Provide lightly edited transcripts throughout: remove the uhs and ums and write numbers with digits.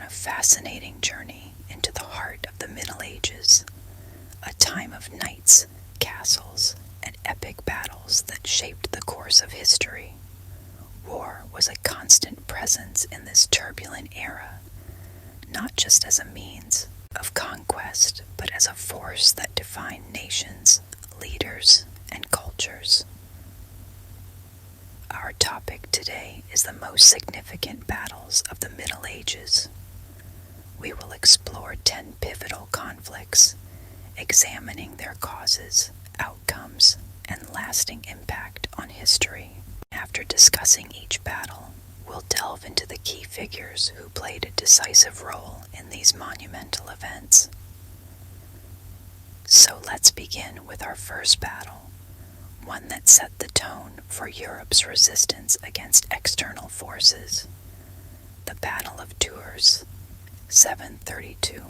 a fascinating journey into the heart of the Middle Ages, a time of knights, castles, and epic battles that shaped the course of history. War was a constant presence in this turbulent era, not just as a means of conquest, but as a force that defined nations, leaders, and cultures. Our topic today is the most significant battles of the Middle Ages. We will explore 10 pivotal conflicts, examining their causes, outcomes, and lasting impact on history. After discussing each battle, we'll delve into the key figures who played a decisive role in these monumental events. So let's begin with our first battle, one that set the tone for Europe's resistance against external forces. The Battle of Tours, 732.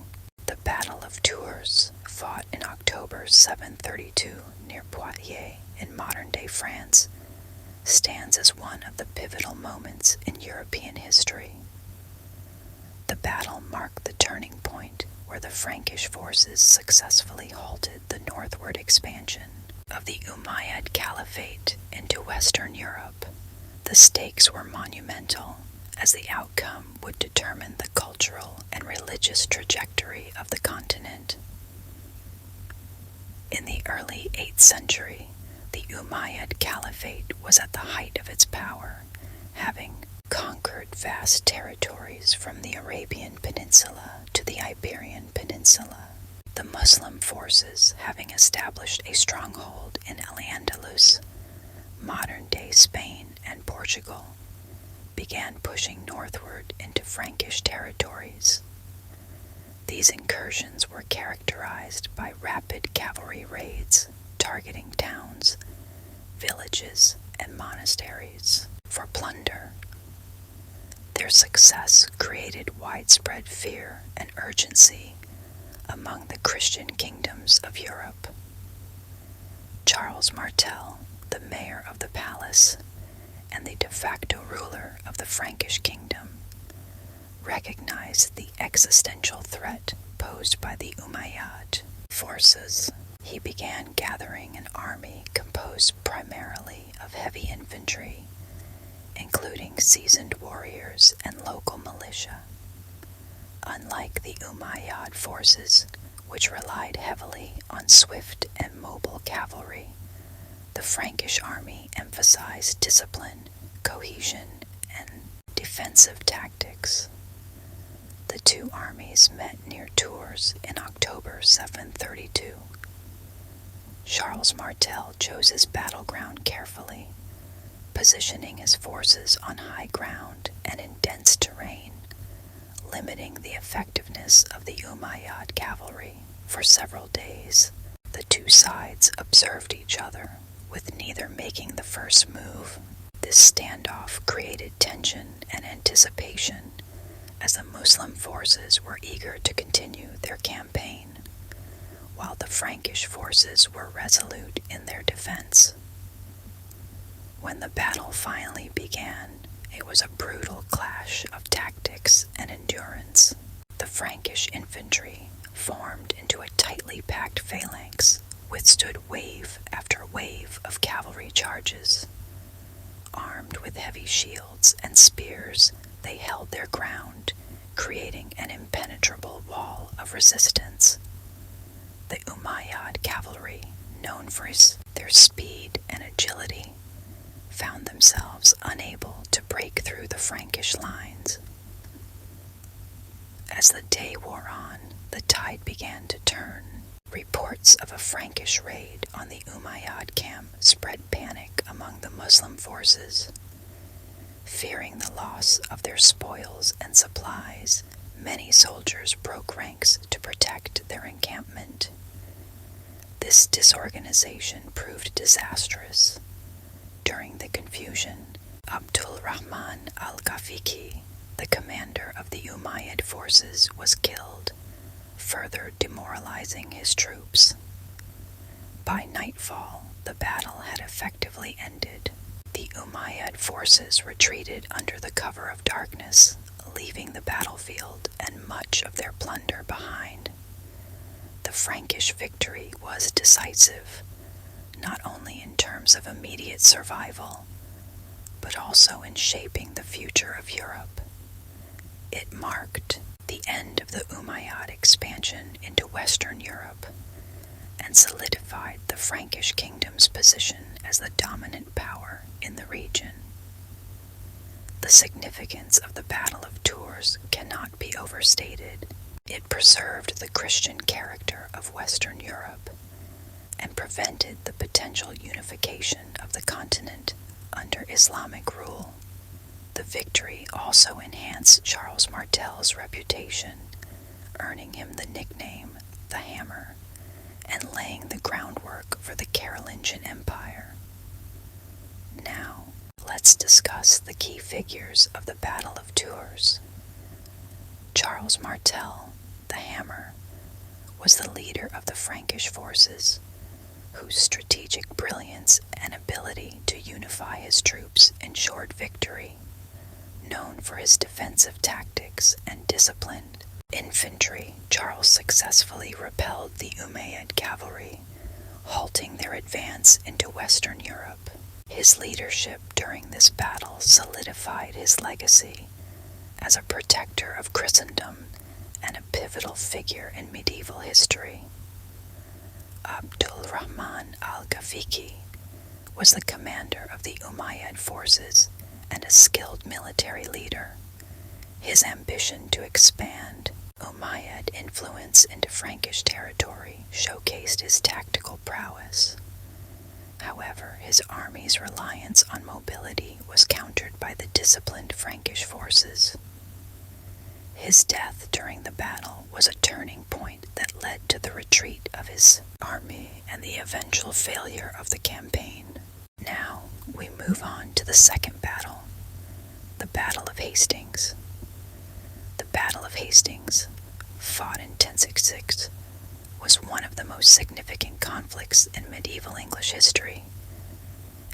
The Battle of Tours, fought in October 732 near Poitiers in modern-day France, stands as one of the pivotal moments in European history. The battle marked the turning point where the Frankish forces successfully halted the northward expansion of the Umayyad Caliphate into Western Europe. The stakes were monumental, as the outcome would determine the cultural and religious trajectory of the continent. In the early 8th century, the Umayyad Caliphate was at the height of its power, having conquered vast territories from the Arabian Peninsula to the Iberian Peninsula. The Muslim forces, having established a stronghold in Al-Andalus, modern-day Spain and Portugal, began pushing northward into Frankish territories. These incursions were characterized by rapid cavalry raids targeting towns, villages, and monasteries for plunder. Their success created widespread fear and urgency among the Christian kingdoms of Europe. Charles Martel, the mayor of the palace and the de facto ruler of the Frankish kingdom, recognized the existential threat posed by the Umayyad forces. He began gathering an army composed primarily of heavy infantry, including seasoned warriors and local militia. Unlike the Umayyad forces, which relied heavily on swift and mobile cavalry, the Frankish army emphasized discipline, cohesion, and defensive tactics. The two armies met near Tours in October 732. Charles Martel chose his battleground carefully, positioning his forces on high ground and in dense terrain, limiting the effectiveness of the Umayyad cavalry. For several days, the two sides observed each other, with neither making the first move. This standoff created tension and anticipation, as the Muslim forces were eager to continue their campaign, while the Frankish forces were resolute in their defense. When the battle finally began, it was a brutal clash of tactics and endurance. The Frankish infantry, formed into a tightly packed phalanx, withstood wave after wave of cavalry charges. Armed with heavy shields and spears, they held their ground, creating an impenetrable wall of resistance. The Umayyad cavalry, known for their speed and agility, found themselves unable to break through the Frankish lines. As the day wore on, the tide began to turn. Reports of a Frankish raid on the Umayyad camp spread panic among the Muslim forces. Fearing the loss of their spoils and supplies, many soldiers broke ranks to protect their encampment. This disorganization proved disastrous. During the confusion, Abdul Rahman al-Ghafiqi, the commander of the Umayyad forces, was killed, further demoralizing his troops. By nightfall, the battle had effectively ended. The Umayyad forces retreated under the cover of darkness, leaving the battlefield and much of their plunder behind. The Frankish victory was decisive, not only in terms of immediate survival, but also in shaping the future of Europe. It marked the end of the Umayyad expansion into Western Europe and solidified the Frankish kingdom's position as the dominant power in the region. The significance of the Battle of Tours cannot be overstated. It preserved the Christian character of Western Europe and prevented the potential unification of the continent under Islamic rule. The victory also enhanced Charles Martel's reputation, earning him the nickname the Hammer, and laying the groundwork for the Carolingian Empire. Now, let's discuss the key figures of the Battle of Tours. Charles Martel, the Hammer, was the leader of the Frankish forces, whose strategic brilliance and ability to unify his troops ensured victory. Known for his defensive tactics and disciplined infantry, Charles successfully repelled the Umayyad cavalry, halting their advance into Western Europe. His leadership during this battle solidified his legacy as a protector of Christendom and a pivotal figure in medieval history. Abdul Rahman al-Ghafiqi was the commander of the Umayyad forces and a skilled military leader. His ambition to expand Umayyad influence into Frankish territory showcased his tactical prowess. However, his army's reliance on mobility was countered by the disciplined Frankish forces. His death during the battle was a turning point that led to the retreat of his army and the eventual failure of the campaign. Now, we move on to the second battle, the Battle of Hastings. The Battle of Hastings, fought in 1066, was one of the most significant conflicts in medieval English history.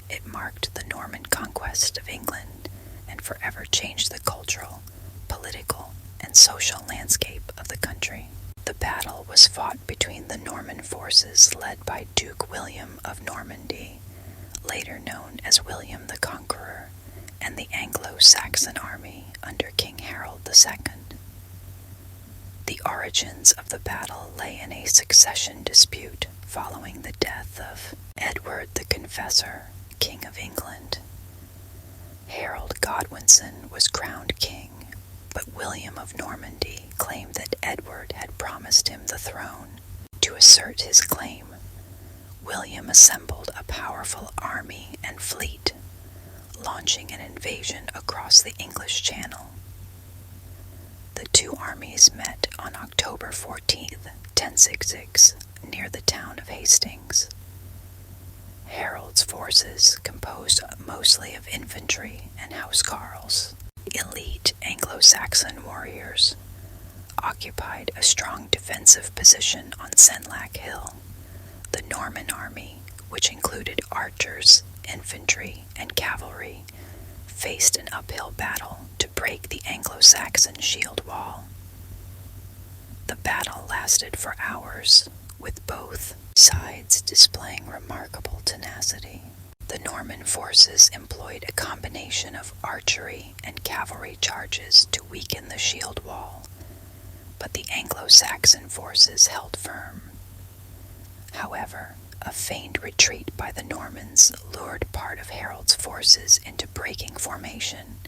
It marked the Norman conquest of England and forever changed the cultural, political, and social landscape of the country. The battle was fought between the Norman forces led by Duke William of Normandy, later known as William the Conqueror, and the Anglo-Saxon army under King Harold II. The origins of the battle lay in a succession dispute following the death of Edward the Confessor, King of England. Harold Godwinson was crowned king, but William of Normandy claimed that Edward had promised him the throne. To assert his claim, William assembled a powerful army and fleet, launching an invasion across the English Channel. The two armies met on October 14th, 1066, near the town of Hastings. Harold's forces, composed mostly of infantry and housecarls, elite Anglo-Saxon warriors, occupied a strong defensive position on Senlac Hill. The Norman army, which included archers, infantry, and cavalry, faced an uphill battle to break the Anglo-Saxon shield wall. The battle lasted for hours, with both sides displaying remarkable tenacity. The Norman forces employed a combination of archery and cavalry charges to weaken the shield wall, but the Anglo-Saxon forces held firm. However, a feigned retreat by the Normans lured part of Harold's forces into breaking formation,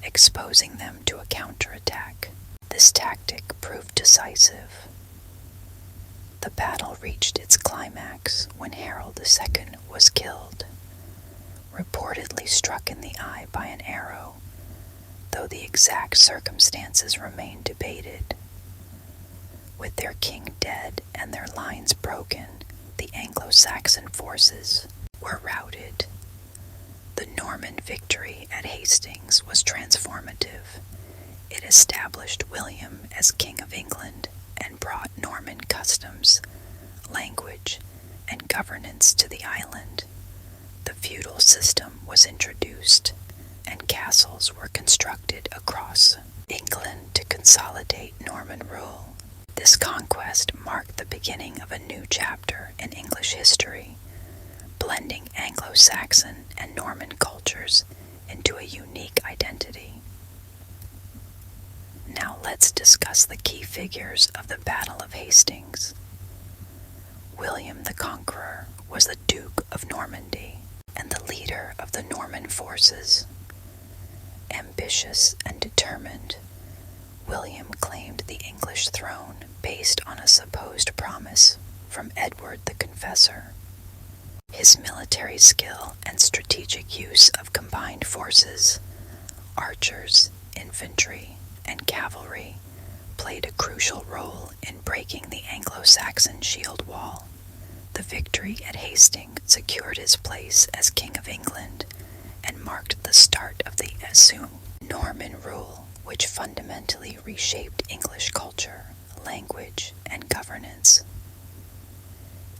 exposing them to a counterattack. This tactic proved decisive. The battle reached its climax when Harold II was killed, reportedly struck in the eye by an arrow, though the exact circumstances remain debated. With their king dead and their lines broken, the Anglo-Saxon forces were routed. The Norman victory at Hastings was transformative. It established William as King of England and brought Norman customs, language, and governance to the island. the feudal system was introduced, and castles were constructed across England to consolidate Norman rule. This conquest marked the beginning of a new chapter in English history, blending Anglo-Saxon and Norman cultures into a unique identity. Now let's discuss the key figures of the Battle of Hastings. William the Conqueror was the Duke of Normandy and the leader of the Norman forces. Ambitious and determined, William claimed the English throne based on a supposed promise from Edward the Confessor. His military skill and strategic use of combined forces, archers, infantry, and cavalry, played a crucial role in breaking the Anglo-Saxon shield wall. The victory at Hastings secured his place as King of England and marked the start of the assumed Norman rule, which fundamentally reshaped English culture, language, and governance.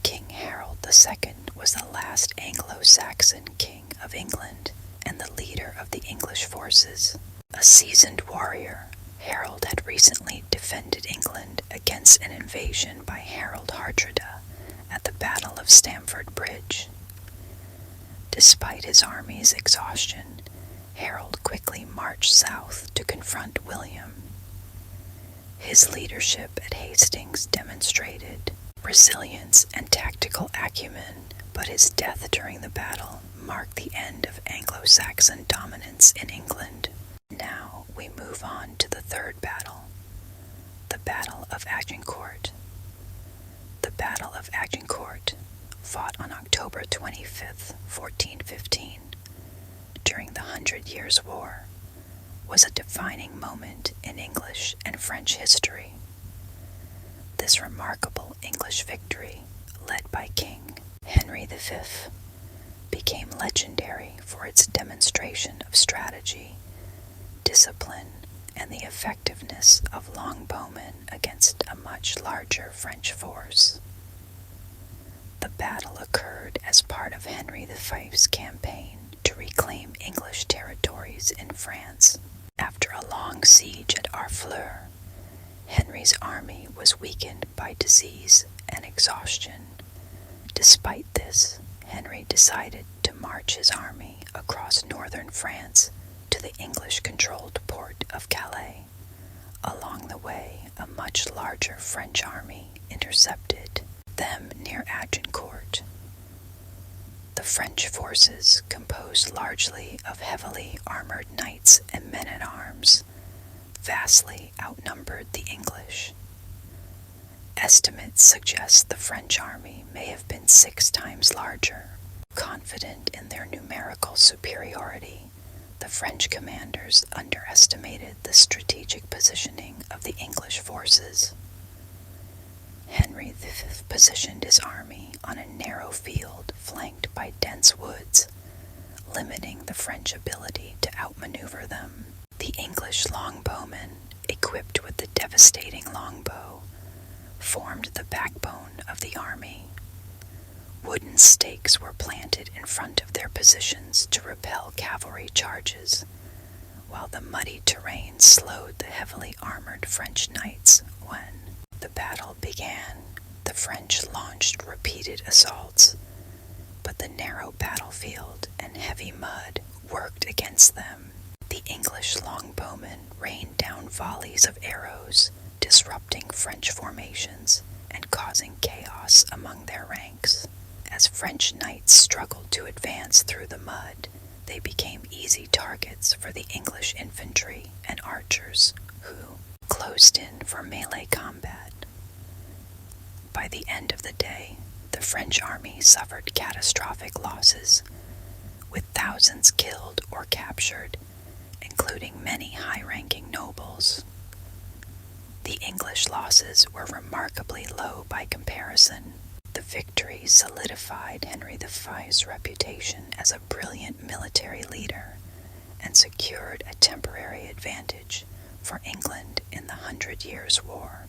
King Harold II was the last Anglo-Saxon king of England and the leader of the English forces. A seasoned warrior, Harold had recently defended England against an invasion by Harold Hardrada at the Battle of Stamford Bridge. Despite his army's exhaustion, Harold quickly marched south to confront William. His leadership at Hastings demonstrated resilience and tactical acumen, but his death during the battle marked the end of Anglo-Saxon dominance in England. Now we move on to the third battle, the Battle of Agincourt. The Battle of Agincourt, fought on October 25, 1415, during the 100 Years' War, was a defining moment in English and French history. This remarkable English victory, led by King Henry V, became legendary for its demonstration of strategy, discipline, and the effectiveness of longbowmen against a much larger French force. The battle occurred as part of Henry V's campaign to reclaim English territories in France. After a long siege at Harfleur, Henry's army was weakened by disease and exhaustion. Despite this, Henry decided to march his army across northern France to the English-controlled port of Calais. Along the way, a much larger French army intercepted them near Agincourt. The French forces, composed largely of heavily armored knights and men-at-arms, vastly outnumbered the English. Estimates suggest the French army may have been 6 times larger. Confident in their numerical superiority, the French commanders underestimated the strategic positioning of the English forces. Henry V positioned his army on a narrow field flanked by dense woods, limiting the French ability to outmaneuver them. The English longbowmen, equipped with the devastating longbow, formed the backbone of the army. Wooden stakes were planted in front of their positions to repel cavalry charges, while the muddy terrain slowed the heavily armored French knights. When the battle began, the French launched repeated assaults, but the narrow battlefield and heavy mud worked against them. The English longbowmen rained down volleys of arrows, disrupting French formations and causing chaos among their ranks. As French knights struggled to advance through the mud, they became easy targets for the English infantry and archers, who closed in for melee combat. By the end of the day, the French army suffered catastrophic losses, with thousands killed or captured, including many high-ranking nobles. The English losses were remarkably low by comparison. The victory solidified Henry V's reputation as a brilliant military leader and secured a temporary advantage for England in the 100 Years' War.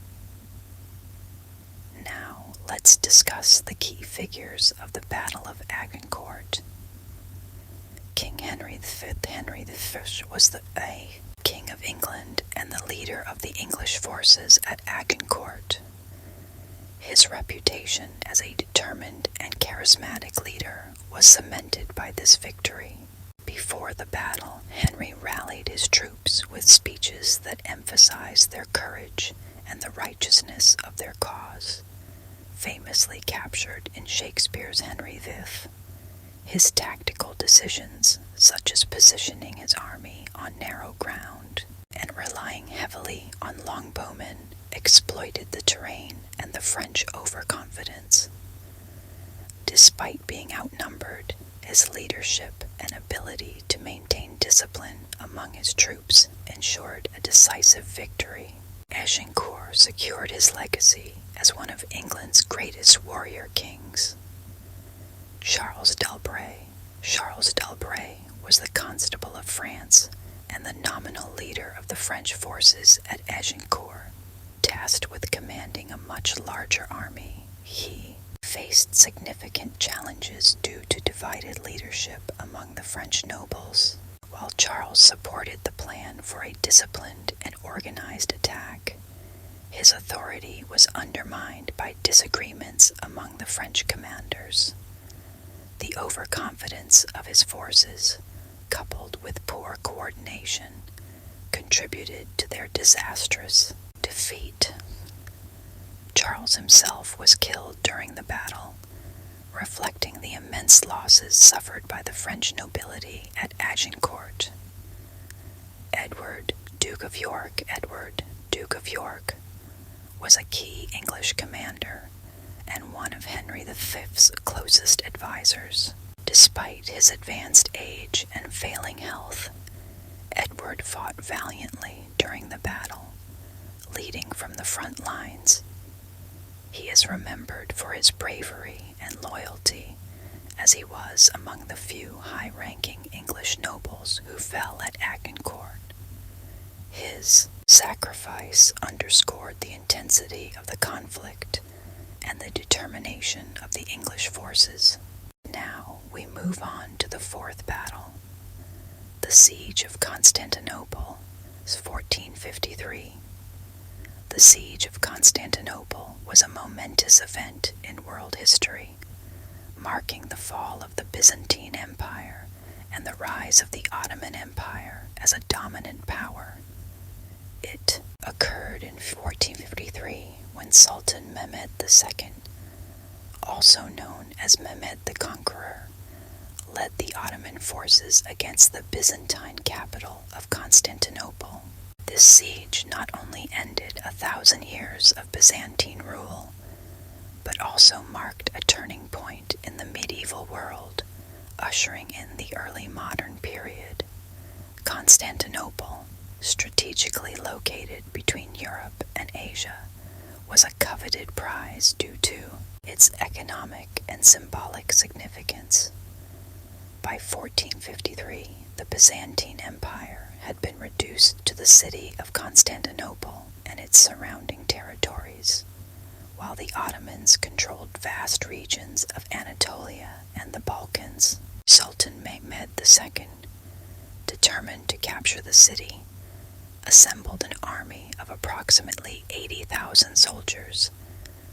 Now let's discuss the key figures of the Battle of Agincourt. King Henry V. Henry I was a king of England and the leader of the English forces at Agincourt. His reputation as a determined and charismatic leader was cemented by this victory. Before the battle, Henry rallied his troops with speeches that emphasized their courage and the righteousness of their cause, famously captured in Shakespeare's Henry V. His tactical decisions, such as positioning his army on narrow ground and relying heavily on longbowmen, exploited the terrain and the French overconfidence. Despite being outnumbered, his leadership and ability to maintain discipline among his troops ensured a decisive victory. Agincourt secured his legacy as one of England's greatest warrior kings. Charles d'Albret was the Constable of France and the nominal leader of the French forces at Agincourt. Tasked with commanding a much larger army, he faced significant challenges due to divided leadership among the French nobles. While Charles supported the plan for a disciplined and organized attack, his authority was undermined by disagreements among the French commanders. The overconfidence of his forces, coupled with poor coordination, contributed to their disastrous defeat. Charles himself was killed during the battle, reflecting the immense losses suffered by the French nobility at Agincourt. Edward, Duke of York, was a key English commander and one of Henry V's closest advisors. Despite his advanced age and failing health, Edward fought valiantly during the battle, leading from the front lines. He is remembered for his bravery and loyalty, as he was among the few high-ranking English nobles who fell at Agincourt. His sacrifice underscored the intensity of the conflict and the determination of the English forces. Now we move on to the fourth battle, the Siege of Constantinople, 1453. The Siege of Constantinople was a momentous event in world history, marking the fall of the Byzantine Empire and the rise of the Ottoman Empire as a dominant power. It occurred in 1453 when Sultan Mehmed II, also known as Mehmed the Conqueror, led the Ottoman forces against the Byzantine capital of Constantinople. This siege not only ended 1,000 years of Byzantine rule, but also marked a turning point in the medieval world, ushering in the early modern period. Constantinople, strategically located between Europe and Asia, was a coveted prize due to its economic and symbolic significance. By 1453, the Byzantine Empire had been reduced to the city of Constantinople and its surrounding territories, while the Ottomans controlled vast regions of Anatolia and the Balkans. Sultan Mehmed II, determined to capture the city, assembled an army of approximately 80,000 soldiers,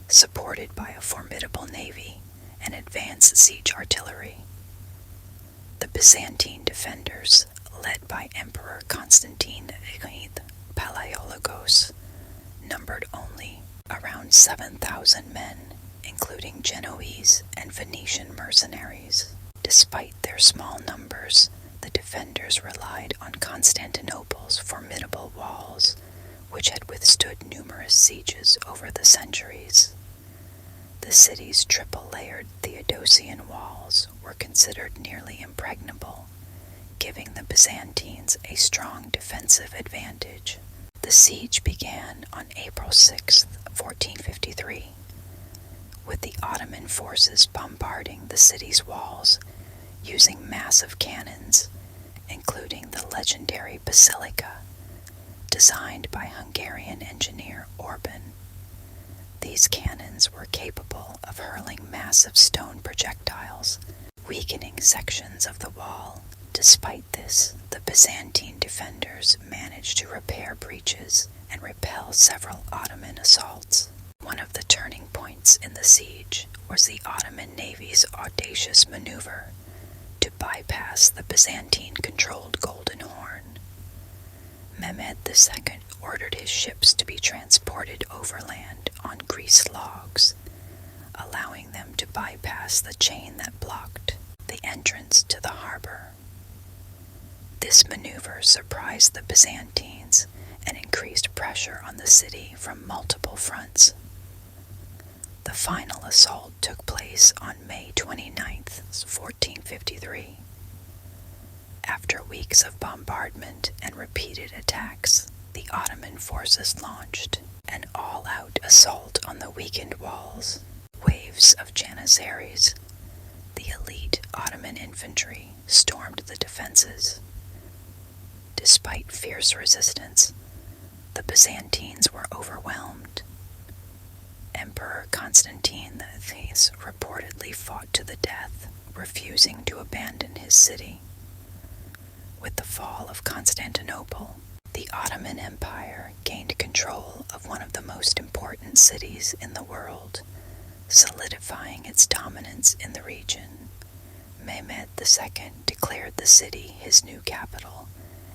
supported by a formidable navy and advanced siege artillery. The Byzantine defenders, led by Emperor Constantine VIII Palaiologos, numbered only around 7,000 men, including Genoese and Venetian mercenaries. Despite their small numbers, the defenders relied on Constantinople's formidable walls, which had withstood numerous sieges over the centuries. The city's triple-layered Theodosian walls were considered nearly impregnable, giving the Byzantines a strong defensive advantage. The siege began on April 6, 1453, with the Ottoman forces bombarding the city's walls using massive cannons, including the legendary Basilica, designed by Hungarian engineer Orban. These cannons were capable of hurling massive stone projectiles, weakening sections of the wall Despite this, the Byzantine defenders managed to repair breaches and repel several Ottoman assaults. One of the turning points in the siege was the Ottoman navy's audacious maneuver to bypass the Byzantine-controlled Golden Horn. Mehmed II ordered his ships to be transported overland on greased logs, allowing them to bypass the chain that blocked the entrance to the harbor. This maneuver surprised the Byzantines and increased pressure on the city from multiple fronts. The final assault took place on May 29, 1453. After weeks of bombardment and repeated attacks, the Ottoman forces launched an all-out assault on the weakened walls. Waves of Janissaries, the elite Ottoman infantry, stormed the defenses. Despite fierce resistance, the Byzantines were overwhelmed. Emperor Constantine VIII reportedly fought to the death, refusing to abandon his city. With the fall of Constantinople, the Ottoman Empire gained control of one of the most important cities in the world, solidifying its dominance in the region. Mehmed II declared the city his new capital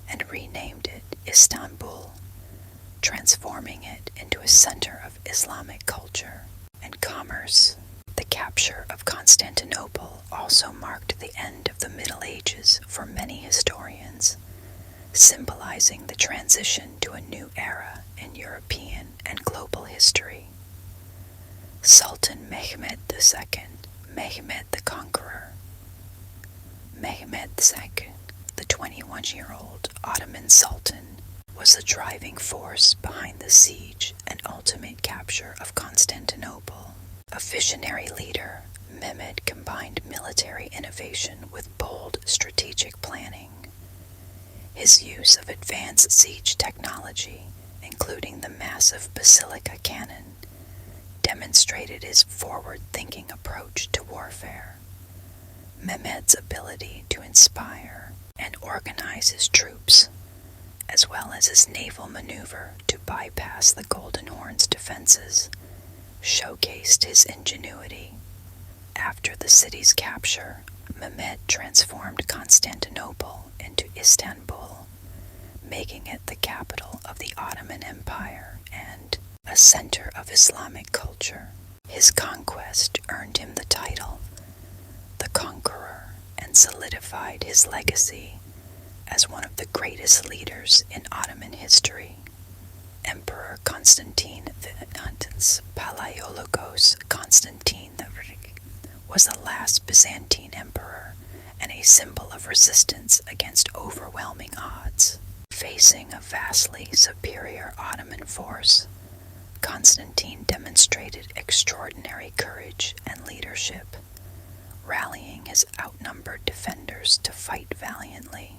and renamed it Istanbul, transforming it into a center of Islamic culture and commerce. The capture of Constantinople also marked the end of the Middle Ages for many historians, symbolizing the transition to a new era in European and global history. Sultan Mehmed II, Mehmed the Conqueror. Mehmed II, the 21-year-old Ottoman Sultan, was the driving force behind the siege and ultimate capture of Constantinople. A visionary leader, Mehmed combined military innovation with bold strategic planning. His use of advanced siege technology, including the massive basilica cannon, demonstrated his forward-thinking approach to warfare. Mehmed's ability to inspire and organize his troops, as well as his naval maneuver to bypass the Golden Horn's defenses, showcased his ingenuity. After the city's capture, Mehmed transformed Constantinople into Istanbul, making it the capital of the Ottoman Empire and a center of Islamic culture. His conquest earned him the title, the Conqueror, and solidified his legacy as one of the greatest leaders in Ottoman history. Emperor Constantine VII's Palaiologos Constantine was the last Byzantine emperor and a symbol of resistance against overwhelming odds. Facing a vastly superior Ottoman force, Constantine demonstrated extraordinary courage and leadership, rallying his outnumbered defenders to fight valiantly.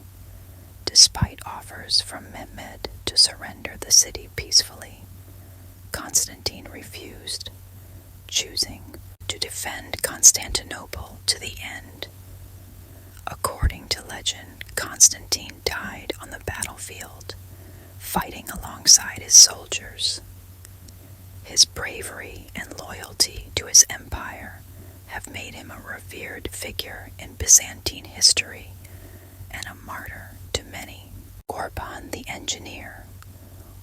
Despite offers from Mehmed to surrender the city peacefully, Constantine refused, choosing to defend Constantinople to the end. According to legend, Constantine died on the battlefield, fighting alongside his soldiers. His bravery and loyalty to his empire have made him a revered figure in Byzantine history and a martyr to many. Orban the engineer.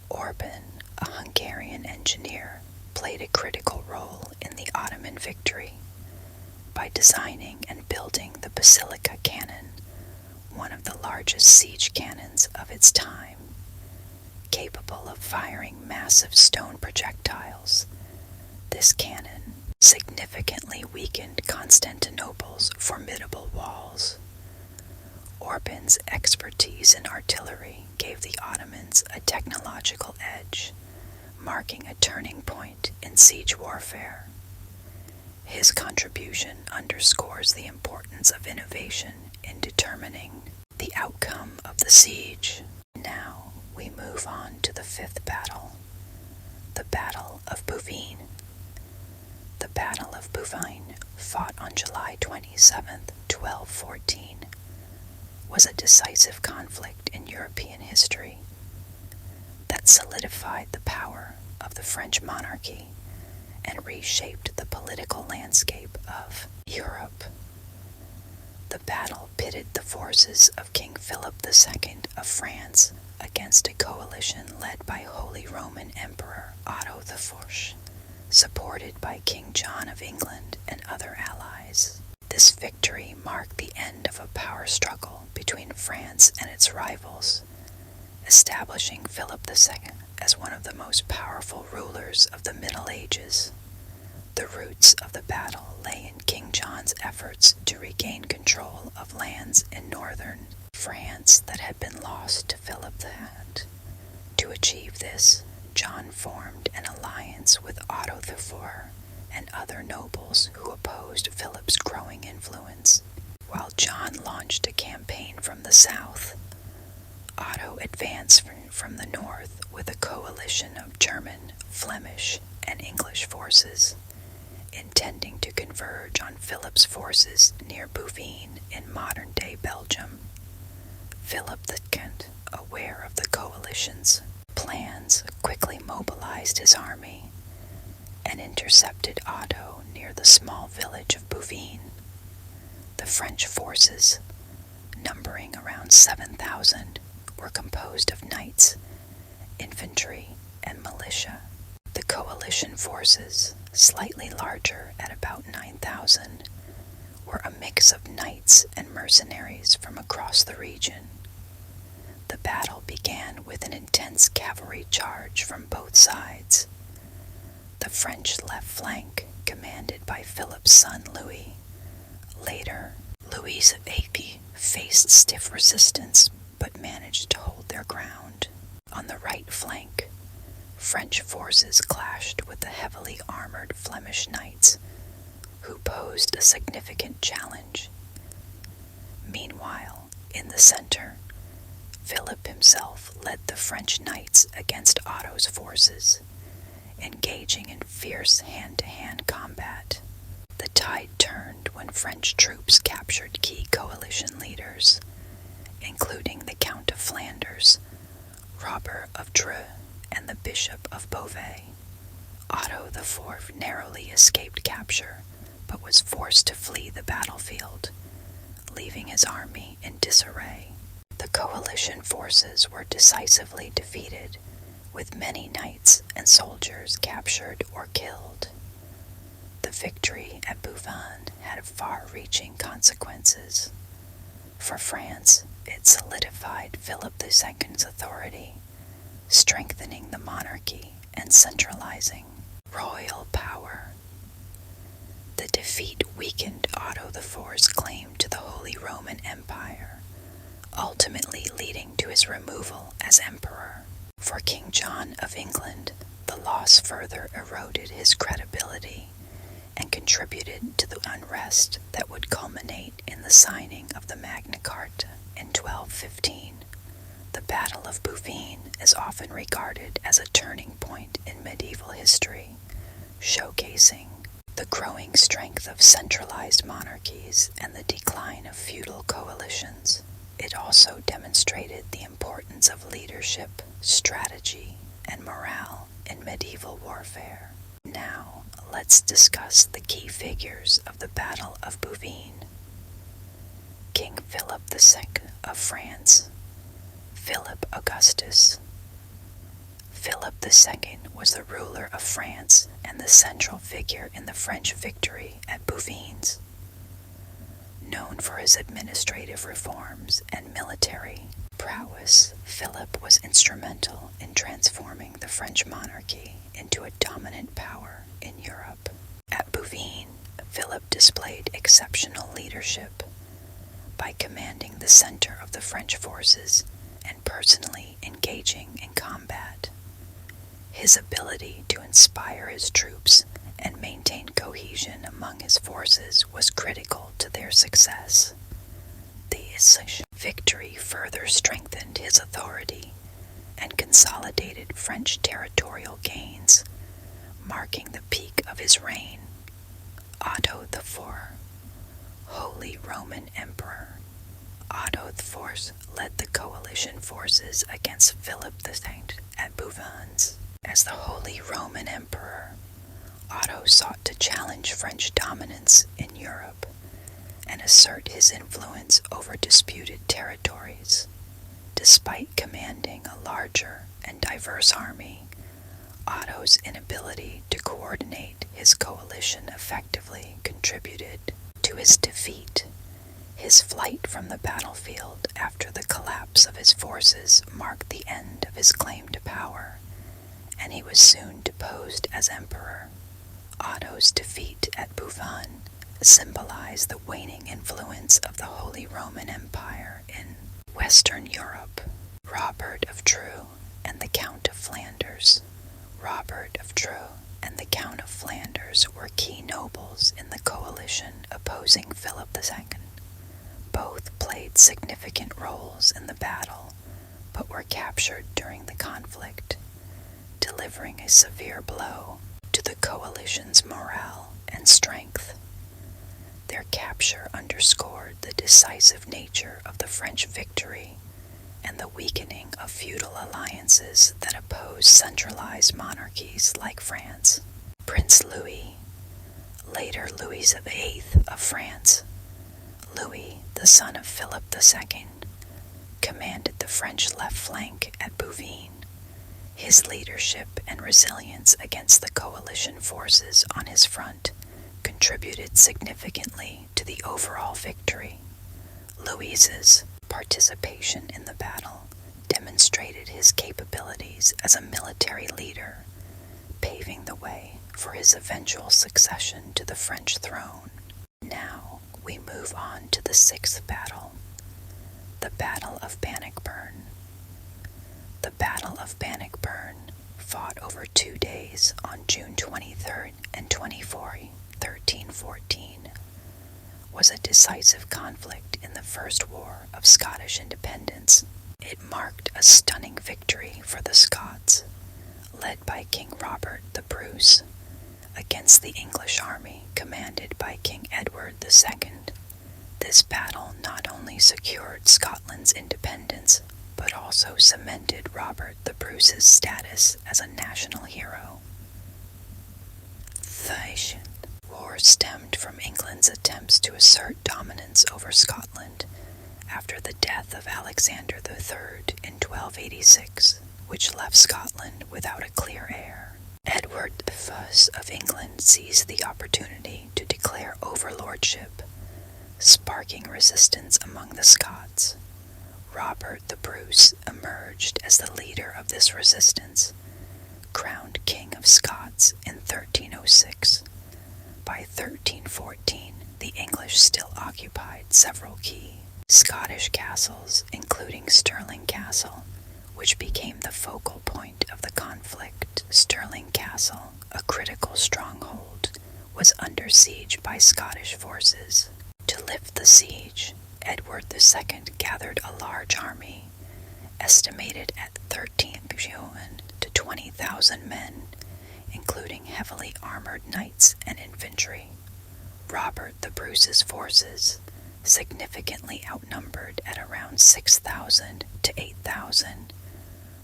Orban, a Hungarian engineer, played a critical role in the Ottoman victory by designing and building the basilica cannon, one of the largest siege cannons of its time. Capable of firing massive stone projectiles, this cannon significantly weakened Constantinople's formidable walls. Orban's expertise in artillery gave the Ottomans a technological edge, marking a turning point in siege warfare. His contribution underscores the importance of innovation in determining the outcome of the siege. Now we move on to the fifth battle, the Battle of Bouvines. The Battle of Bouvines, fought on July 27, 1214, was a decisive conflict in European history that solidified the power of the French monarchy and reshaped the political landscape of Europe. The battle pitted the forces of King Philip II of France against a coalition led by Holy Roman Emperor Otto IV, supported by King John of England and other allies. This victory marked the end of a power struggle between France and its rivals, establishing Philip II as one of the most powerful rulers of the Middle Ages. The roots of the battle lay in King John's efforts to regain control of lands in northern France that had been lost to Philip II. To achieve this, John formed an alliance with Otto IV and other nobles who opposed Philip's growing influence. While John launched a campaign from the south, Otto advanced from the north with a coalition of German, Flemish, and English forces, intending to converge on Philip's forces near Bouvines in modern-day Belgium. Philip II, aware of the coalition's plans, quickly mobilized his army and intercepted Otto near the small village of Bouvines. The French forces, numbering around 7,000, were composed of knights, infantry, and militia. The coalition forces, slightly larger at about 9,000, were a mix of knights and mercenaries from across the region. The battle began with an intense cavalry charge from both sides. The French left flank, commanded by Philip's son Louis. Later, Louis of Acre faced stiff resistance but managed to hold their ground. On the right flank, French forces clashed with the heavily armored Flemish knights, who posed a significant challenge. Meanwhile, in the center, Philip himself led the French knights against Otto's forces, engaging in fierce hand-to-hand combat. The tide turned when French troops captured key coalition leaders, including the Count of Flanders, Robert of Dreux, and the Bishop of Beauvais. Otto IV narrowly escaped capture, but was forced to flee the battlefield, leaving his army in disarray. The coalition forces were decisively defeated, with many knights and soldiers captured or killed. The victory at Bouvines had far-reaching consequences. For France, it solidified Philip II's authority, strengthening the monarchy and centralizing royal power. The defeat weakened Otto IV's claim to the Holy Roman Empire, ultimately leading to his removal as emperor. For King John of England, the loss further eroded his credibility and contributed to the unrest that would culminate in the signing of the Magna Carta in 1215. The Battle of Bouvines is often regarded as a turning point in medieval history, showcasing the growing strength of centralized monarchies and the decline of feudal coalitions. It also demonstrated the importance of leadership, strategy, and morale in medieval warfare. Now, let's discuss the key figures of the Battle of Bouvines. King Philip II of France. Philip Augustus. Philip II was the ruler of France and the central figure in the French victory at Bouvines. Known for his administrative reforms and military prowess, Philip was instrumental in transforming the French monarchy into a dominant power in Europe. At Bouvines, Philip displayed exceptional leadership by commanding the center of the French forces and personally engaging in combat. His ability to inspire his troops and maintain cohesion among his forces was critical to their success. The victory further strengthened his authority and consolidated French territorial gains, marking the peak of his reign. Otto IV, Holy Roman Emperor. Otto IV led the coalition forces against Philip II at Bouvines. As the Holy Roman Emperor, Otto sought to challenge French dominance in Europe and assert his influence over disputed territories. Despite commanding a larger and diverse army, Otto's inability to coordinate his coalition effectively contributed to his defeat. His flight from the battlefield after the collapse of his forces marked the end of his claim to power, and he was soon deposed as emperor. Otto's defeat at Bouvines symbolized the waning influence of the Holy Roman Empire in Western Europe. Robert of Dreux and the Count of Flanders. Robert of Dreux and the Count of Flanders were key nobles in the coalition opposing Philip II. Both played significant roles in the battle, but were captured during the conflict, delivering a severe blow to the coalition's morale and strength. Their capture underscored the decisive nature of the French victory and the weakening of feudal alliances that opposed centralized monarchies like France. Prince Louis, later Louis VIII of France, Louis, the son of Philip II, commanded the French left flank at Bouvines. His leadership and resilience against the coalition forces on his front contributed significantly to the overall victory. Louis's participation in the battle demonstrated his capabilities as a military leader, paving the way for his eventual succession to the French throne. Now we move on to the sixth battle, the Battle of Bannockburn. The Battle of Bannockburn, fought over 2 days on June 23rd and 24th, 1314, was a decisive conflict in the First War of Scottish Independence. It marked a stunning victory for the Scots, led by King Robert the Bruce, against the English army commanded by King Edward II. This battle not only secured Scotland's independence, but also cemented Robert the Bruce's status as a national hero. The war stemmed from England's attempts to assert dominance over Scotland after the death of Alexander III in 1286, which left Scotland without a clear heir. Edward I of England seized the opportunity to declare overlordship, sparking resistance among the Scots. Robert the Bruce emerged as the leader of this resistance, crowned King of Scots in 1306. By 1314, the English still occupied several key Scottish castles, including Stirling Castle, which became the focal point of the conflict. Stirling Castle, a critical stronghold, was under siege by Scottish forces. To lift the siege, Edward II gathered a large army, estimated at 13,000 to 20,000 men, including heavily armored knights and infantry. Robert the Bruce's forces, significantly outnumbered at around 6,000 to 8,000,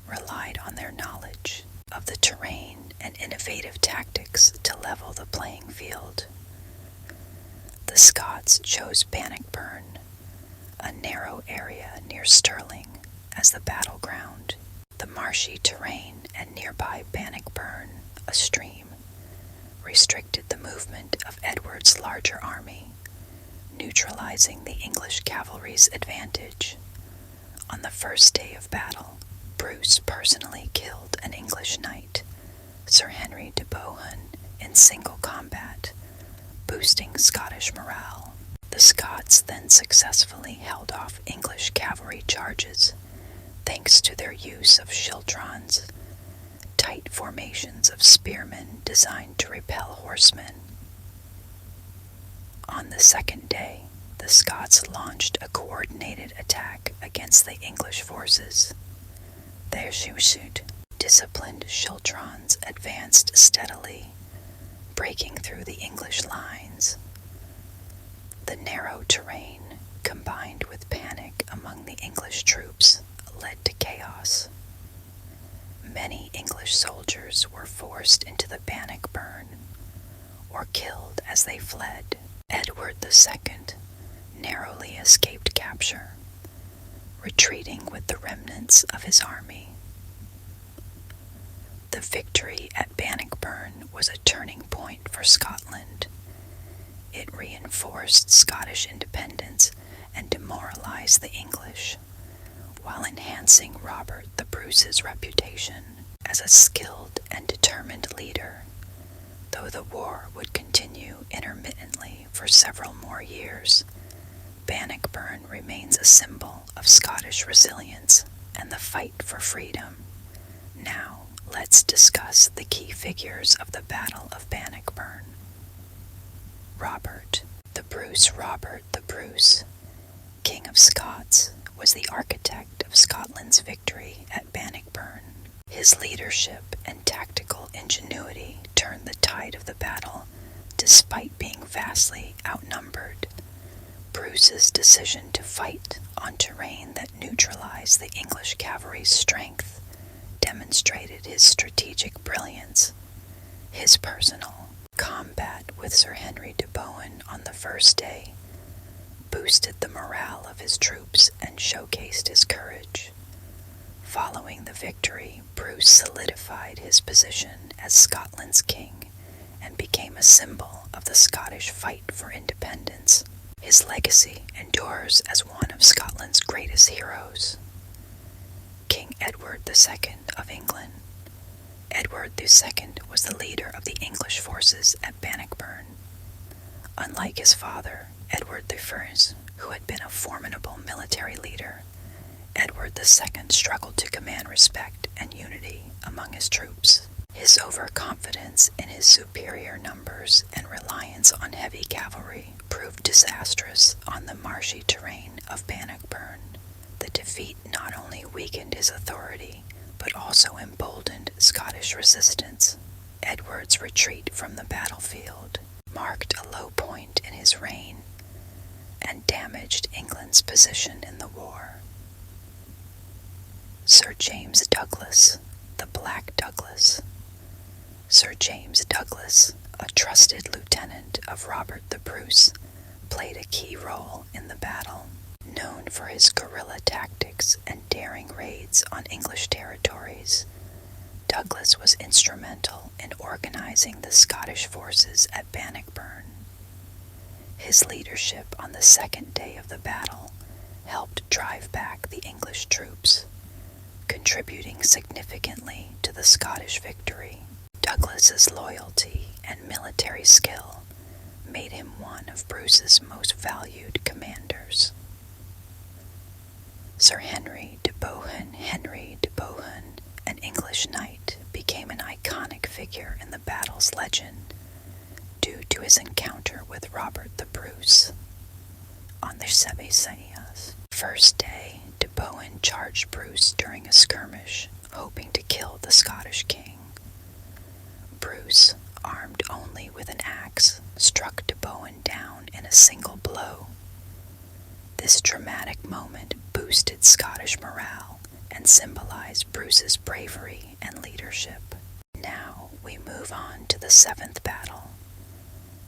relied on their knowledge of the terrain and innovative tactics to level the playing field. The Scots chose Bannockburn, a narrow area near Stirling, as the battleground. The marshy terrain and nearby Bannockburn, a stream, restricted the movement of Edward's larger army, neutralizing the English cavalry's advantage. On the first day of battle, Bruce personally killed an English knight, Sir Henry de Bohun, in single combat, boosting Scottish morale. The Scots then successfully held off English cavalry charges, thanks to their use of schiltrons, tight formations of spearmen designed to repel horsemen. On the second day, the Scots launched a coordinated attack against the English forces. Their disciplined schiltrons advanced steadily, breaking through the English lines. The narrow terrain, combined with panic among the English troops led to chaos. Many English soldiers were forced into the Bannockburn or killed as they fled. Edward II narrowly escaped capture, retreating with the remnants of his army. The victory at Bannockburn was a turning point for Scotland. It reinforced Scottish independence and demoralized the English, while enhancing Robert the Bruce's reputation as a skilled and determined leader, though the war would continue intermittently for several more years. Bannockburn remains a symbol of Scottish resilience and the fight for freedom. Now, let's discuss the key figures of the Battle of Bannockburn. Robert the Bruce, King of Scots, was the architect of Scotland's victory at Bannockburn. His leadership and tactical ingenuity turned the tide of the battle, despite being vastly outnumbered. Bruce's decision to fight on terrain that neutralized the English cavalry's strength demonstrated his strategic brilliance. His personal combat with Sir Henry de Bohun on the first day boosted the morale of his troops and showcased his courage. Following the victory, Bruce solidified his position as Scotland's king and became a symbol of the Scottish fight for independence. His legacy endures as one of Scotland's greatest heroes. King Edward II of England. Edward II was the leader of the English forces at Bannockburn. Unlike his father, Edward I, who had been a formidable military leader, Edward II struggled to command respect and unity among his troops. His overconfidence in his superior numbers and reliance on heavy cavalry proved disastrous on the marshy terrain of Bannockburn. The defeat not only weakened his authority, but also emboldened Scottish resistance. Edward's retreat from the battlefield marked a low point in his reign and damaged England's position in the war. Sir James Douglas, the Black Douglas. Sir James Douglas, a trusted lieutenant of Robert the Bruce, played a key role in the battle. Known for his guerrilla tactics and daring raids on English territories, Douglas was instrumental in organizing the Scottish forces at Bannockburn. His leadership on the second day of the battle helped drive back the English troops, contributing significantly to the Scottish victory. Douglas's loyalty and military skill made him one of Bruce's most valued commanders. Sir Henry de Bohun, an English knight, became an iconic figure in the battle's legend due to his encounter with Robert the Bruce. On the Sebesias first day, de Bohun charged Bruce during a skirmish, hoping to kill the Scottish king. Bruce, armed only with an axe, struck de Bohun down in a single blow. This dramatic moment boosted Scottish morale and symbolized Bruce's bravery and leadership. Now we move on to the seventh battle,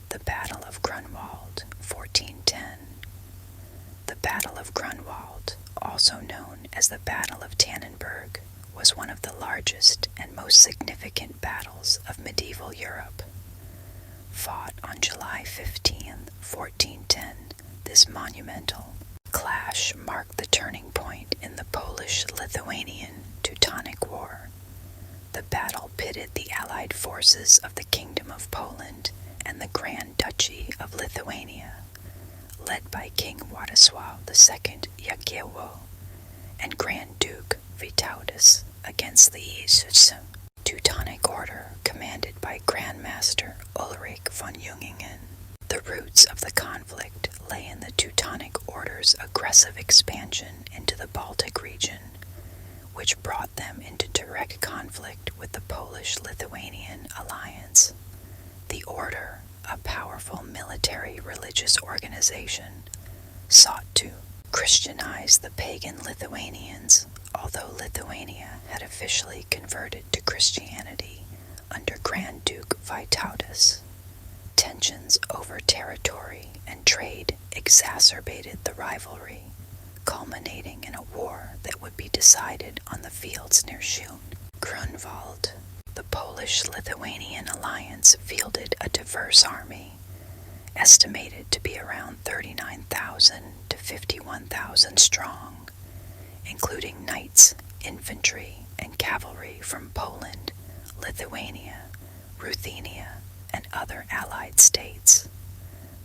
the Battle of Grunwald, 1410. The Battle of Grunwald, also known as the Battle of Tannenberg, was one of the largest and most significant battles of medieval Europe. Fought on July 15, 1410, this monumental clash marked the turning point in the Polish-Lithuanian Teutonic War. The battle pitted the allied forces of the Kingdom of Poland and the Grand Duchy of Lithuania, led by King Władysław II Jagiełło and Grand Duke Vytautas, against the Teutonic Order commanded by Grandmaster Ulrich von Jungingen. The roots of the conflict lay in the Teutonic Order's aggressive expansion into the Baltic region, which brought them into direct conflict with the Polish-Lithuanian alliance. The Order, a powerful military religious organization, sought to Christianized the pagan Lithuanians, although Lithuania had officially converted to Christianity under Grand Duke Vytautas. Tensions over territory and trade exacerbated the rivalry, culminating in a war that would be decided on the fields near Szyn. Grunwald, the Polish-Lithuanian alliance, fielded a diverse army, estimated to be around 39,000 to 51,000 strong, including knights, infantry, and cavalry from Poland, Lithuania, Ruthenia, and other allied states.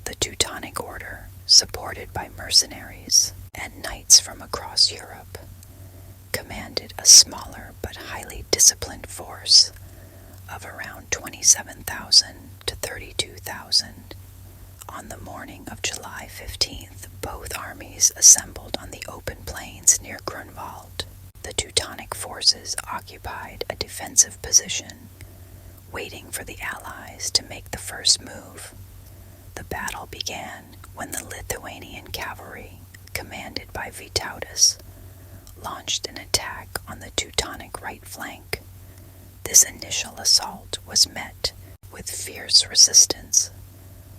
The Teutonic Order, supported by mercenaries and knights from across Europe, commanded a smaller but highly disciplined force of around 27,000 to 32,000. On the morning of July 15th, both armies assembled on the open plains near Grunwald. The Teutonic forces occupied a defensive position, waiting for the Allies to make the first move. The battle began when the Lithuanian cavalry, commanded by Vytautas, launched an attack on the Teutonic right flank. This initial assault was met with fierce resistance,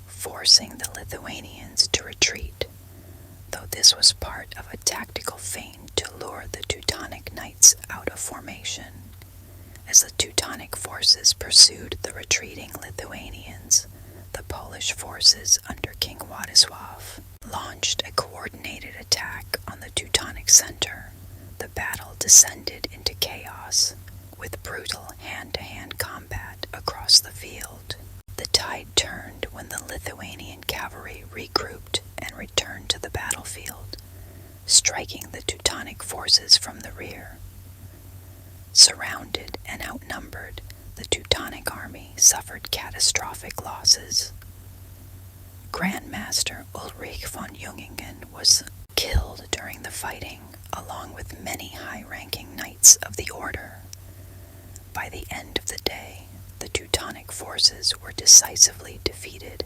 forcing the Lithuanians to retreat, though this was part of a tactical feint to lure the Teutonic knights out of formation. As the Teutonic forces pursued the retreating Lithuanians, the Polish forces under King Władysław launched a coordinated attack on the Teutonic center. The battle descended into chaos, with brutal hand-to-hand combat across the field. The tide turned when the Lithuanian cavalry regrouped and returned to the battlefield, striking the Teutonic forces from the rear. Surrounded and outnumbered, the Teutonic army suffered catastrophic losses. Grand Master Ulrich von Jungingen was killed during the fighting, along with many high-ranking knights of the order. By the end of the day, the Teutonic forces were decisively defeated,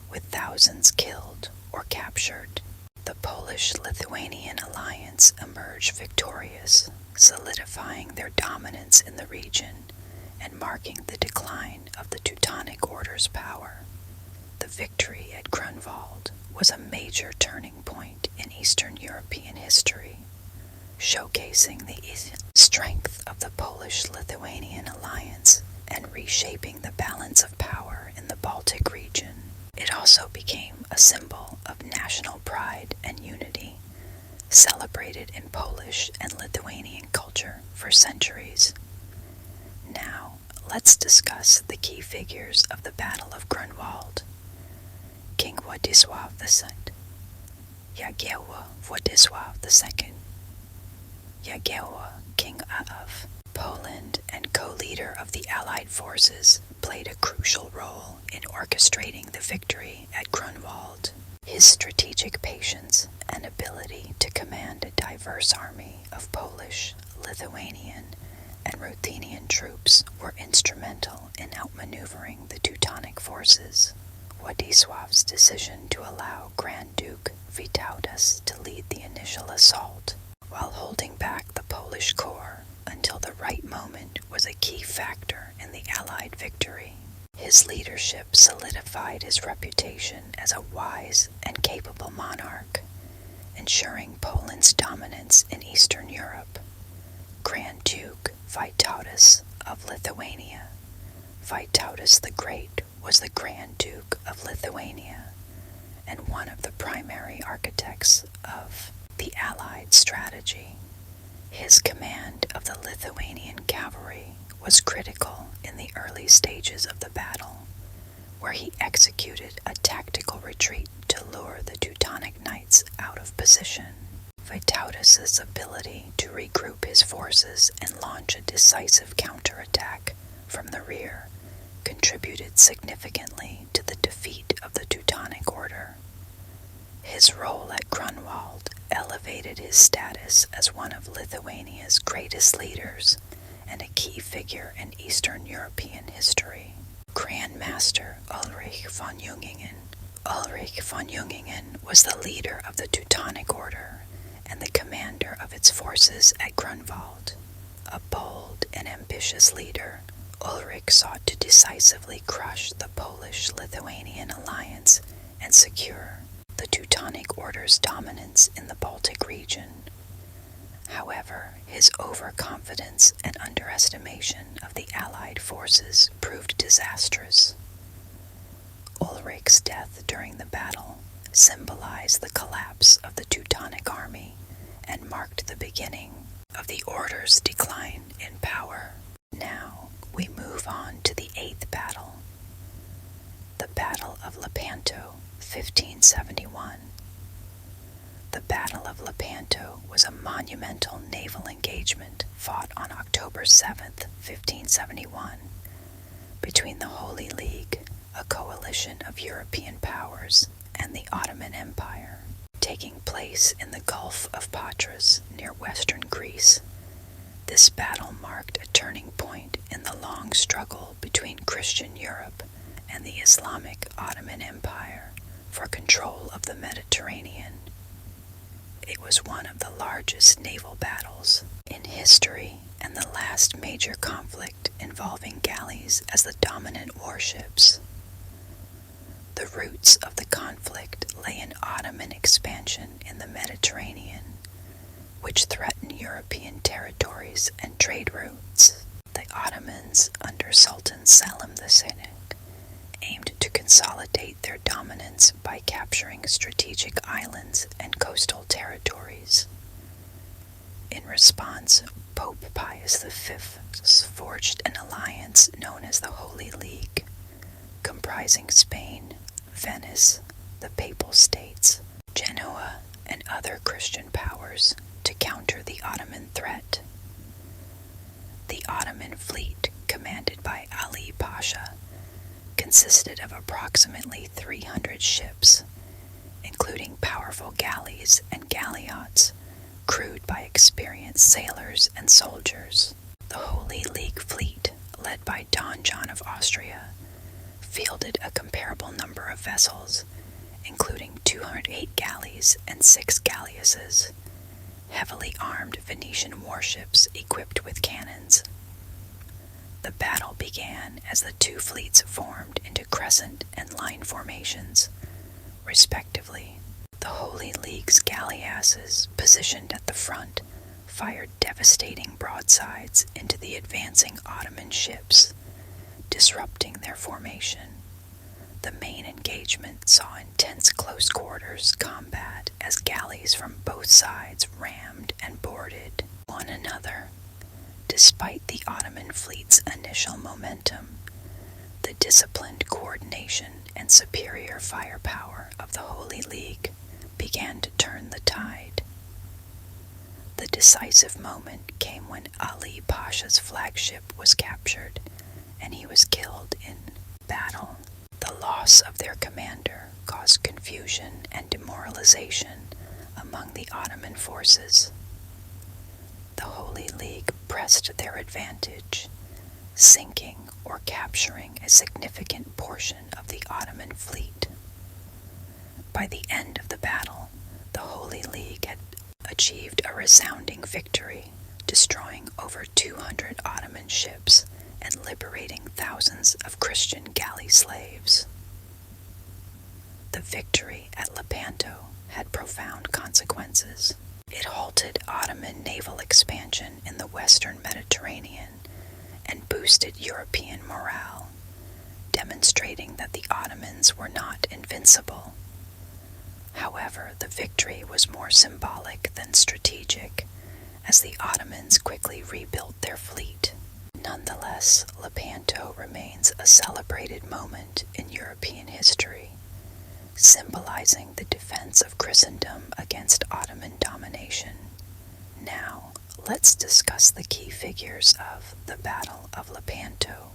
with thousands killed or captured. The Polish-Lithuanian alliance emerged victorious, solidifying their dominance in the region and marking the decline of the Teutonic Order's power. The victory at Grunwald was a major turning point in Eastern European history, showcasing the strength of the Polish-Lithuanian alliance and reshaping the balance of power in the Baltic region. It also became a symbol of national pride and unity, celebrated in Polish and Lithuanian culture for centuries. Now, let's discuss the key figures of the Battle of Grunwald. King Władysław II, Jagiełło Władysław II, Jagiełło, King of Poland and co-leader of the Allied forces, played a crucial role in orchestrating the victory at Grunwald. His strategic patience and ability to command a diverse army of Polish, Lithuanian, and Ruthenian troops were instrumental in outmaneuvering the Teutonic forces. Władysław's decision to allow Grand Duke Vytautas to lead the initial assault, while holding back the Polish corps until the right moment, was a key factor in the Allied victory. His leadership solidified his reputation as a wise and capable monarch, ensuring Poland's dominance in Eastern Europe. Grand Duke Vytautas of Lithuania. Vytautas the Great was the Grand Duke of Lithuania and one of the primary architects of the Allied strategy. His command of the Lithuanian cavalry was critical in the early stages of the battle, where he executed a tactical retreat to lure the Teutonic knights out of position. Vytautas's ability to regroup his forces and launch a decisive counterattack from the rear contributed significantly to the defeat of the Teutonic Order. His role at Grunwald elevated his status as one of Lithuania's greatest leaders and a key figure in Eastern European history. Grand Master Ulrich von Jungingen. Ulrich von Jungingen was the leader of the Teutonic Order and the commander of its forces at Grunwald. A bold and ambitious leader, Ulrich sought to decisively crush the Polish-Lithuanian alliance and secure the Teutonic Order's dominance in the Baltic region. However, his overconfidence and underestimation of the Allied forces proved disastrous. Ulrich's death during the battle symbolized the collapse of the Teutonic army and marked the beginning of the Order's decline in power. Now we move on to the eighth battle, the Battle of Lepanto, 1571. The Battle of Lepanto was a monumental naval engagement fought on October 7th, 1571, between the Holy League, a coalition of European powers, and the Ottoman Empire, taking place in the Gulf of Patras near western Greece. This battle marked a turning point in the long struggle between Christian Europe and the Islamic Ottoman Empire for control of the Mediterranean. It was one of the largest naval battles in history and the last major conflict involving galleys as the dominant warships. The roots of the conflict lay in Ottoman expansion in the Mediterranean, which threatened European territories and trade routes. The Ottomans, under Sultan Selim II, aimed to consolidate their dominance by capturing strategic islands and coastal territories. In response, Pope Pius V forged an alliance known as the Holy League, comprising Spain, Venice, the Papal States, Genoa, and other Christian powers to counter the Ottoman threat. The Ottoman fleet, commanded by Ali Pasha, consisted of approximately 300 ships, including powerful galleys and galleots, crewed by experienced sailors and soldiers. The Holy League fleet, led by Don John of Austria, fielded a comparable number of vessels, including 208 galleys and 6 galleasses, heavily armed Venetian warships equipped with cannons. The battle began as the two fleets formed into crescent and line formations, respectively. The Holy League's galleasses, positioned at the front, fired devastating broadsides into the advancing Ottoman ships, disrupting their formation. The main engagement saw intense close-quarters combat as galleys from both sides rammed and boarded one another. Despite the Ottoman fleet's initial momentum, the disciplined coordination and superior firepower of the Holy League began to turn the tide. The decisive moment came when Ali Pasha's flagship was captured, and he was killed in battle. The loss of their commander caused confusion and demoralization among the Ottoman forces. The Holy League pressed their advantage, sinking or capturing a significant portion of the Ottoman fleet. By the end of the battle, the Holy League had achieved a resounding victory, destroying over 200 Ottoman ships and liberating thousands of Christian galley slaves. The victory at Lepanto had profound consequences. It halted Ottoman naval expansion in the western Mediterranean and boosted European morale, demonstrating that the Ottomans were not invincible. However, the victory was more symbolic than strategic, as the Ottomans quickly rebuilt their fleet. Nonetheless, Lepanto remains a celebrated moment in European history, symbolizing the defense of Christendom against Ottoman domination. Now, let's discuss the key figures of the Battle of Lepanto.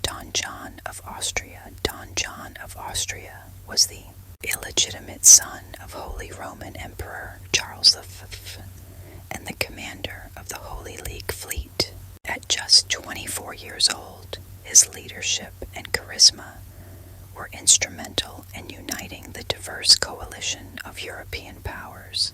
Don John of Austria. Don John of Austria was the illegitimate son of Holy Roman Emperor Charles V and the commander of the Holy League fleet. At just 24 years old, his leadership and charisma were instrumental in uniting the diverse coalition of European powers.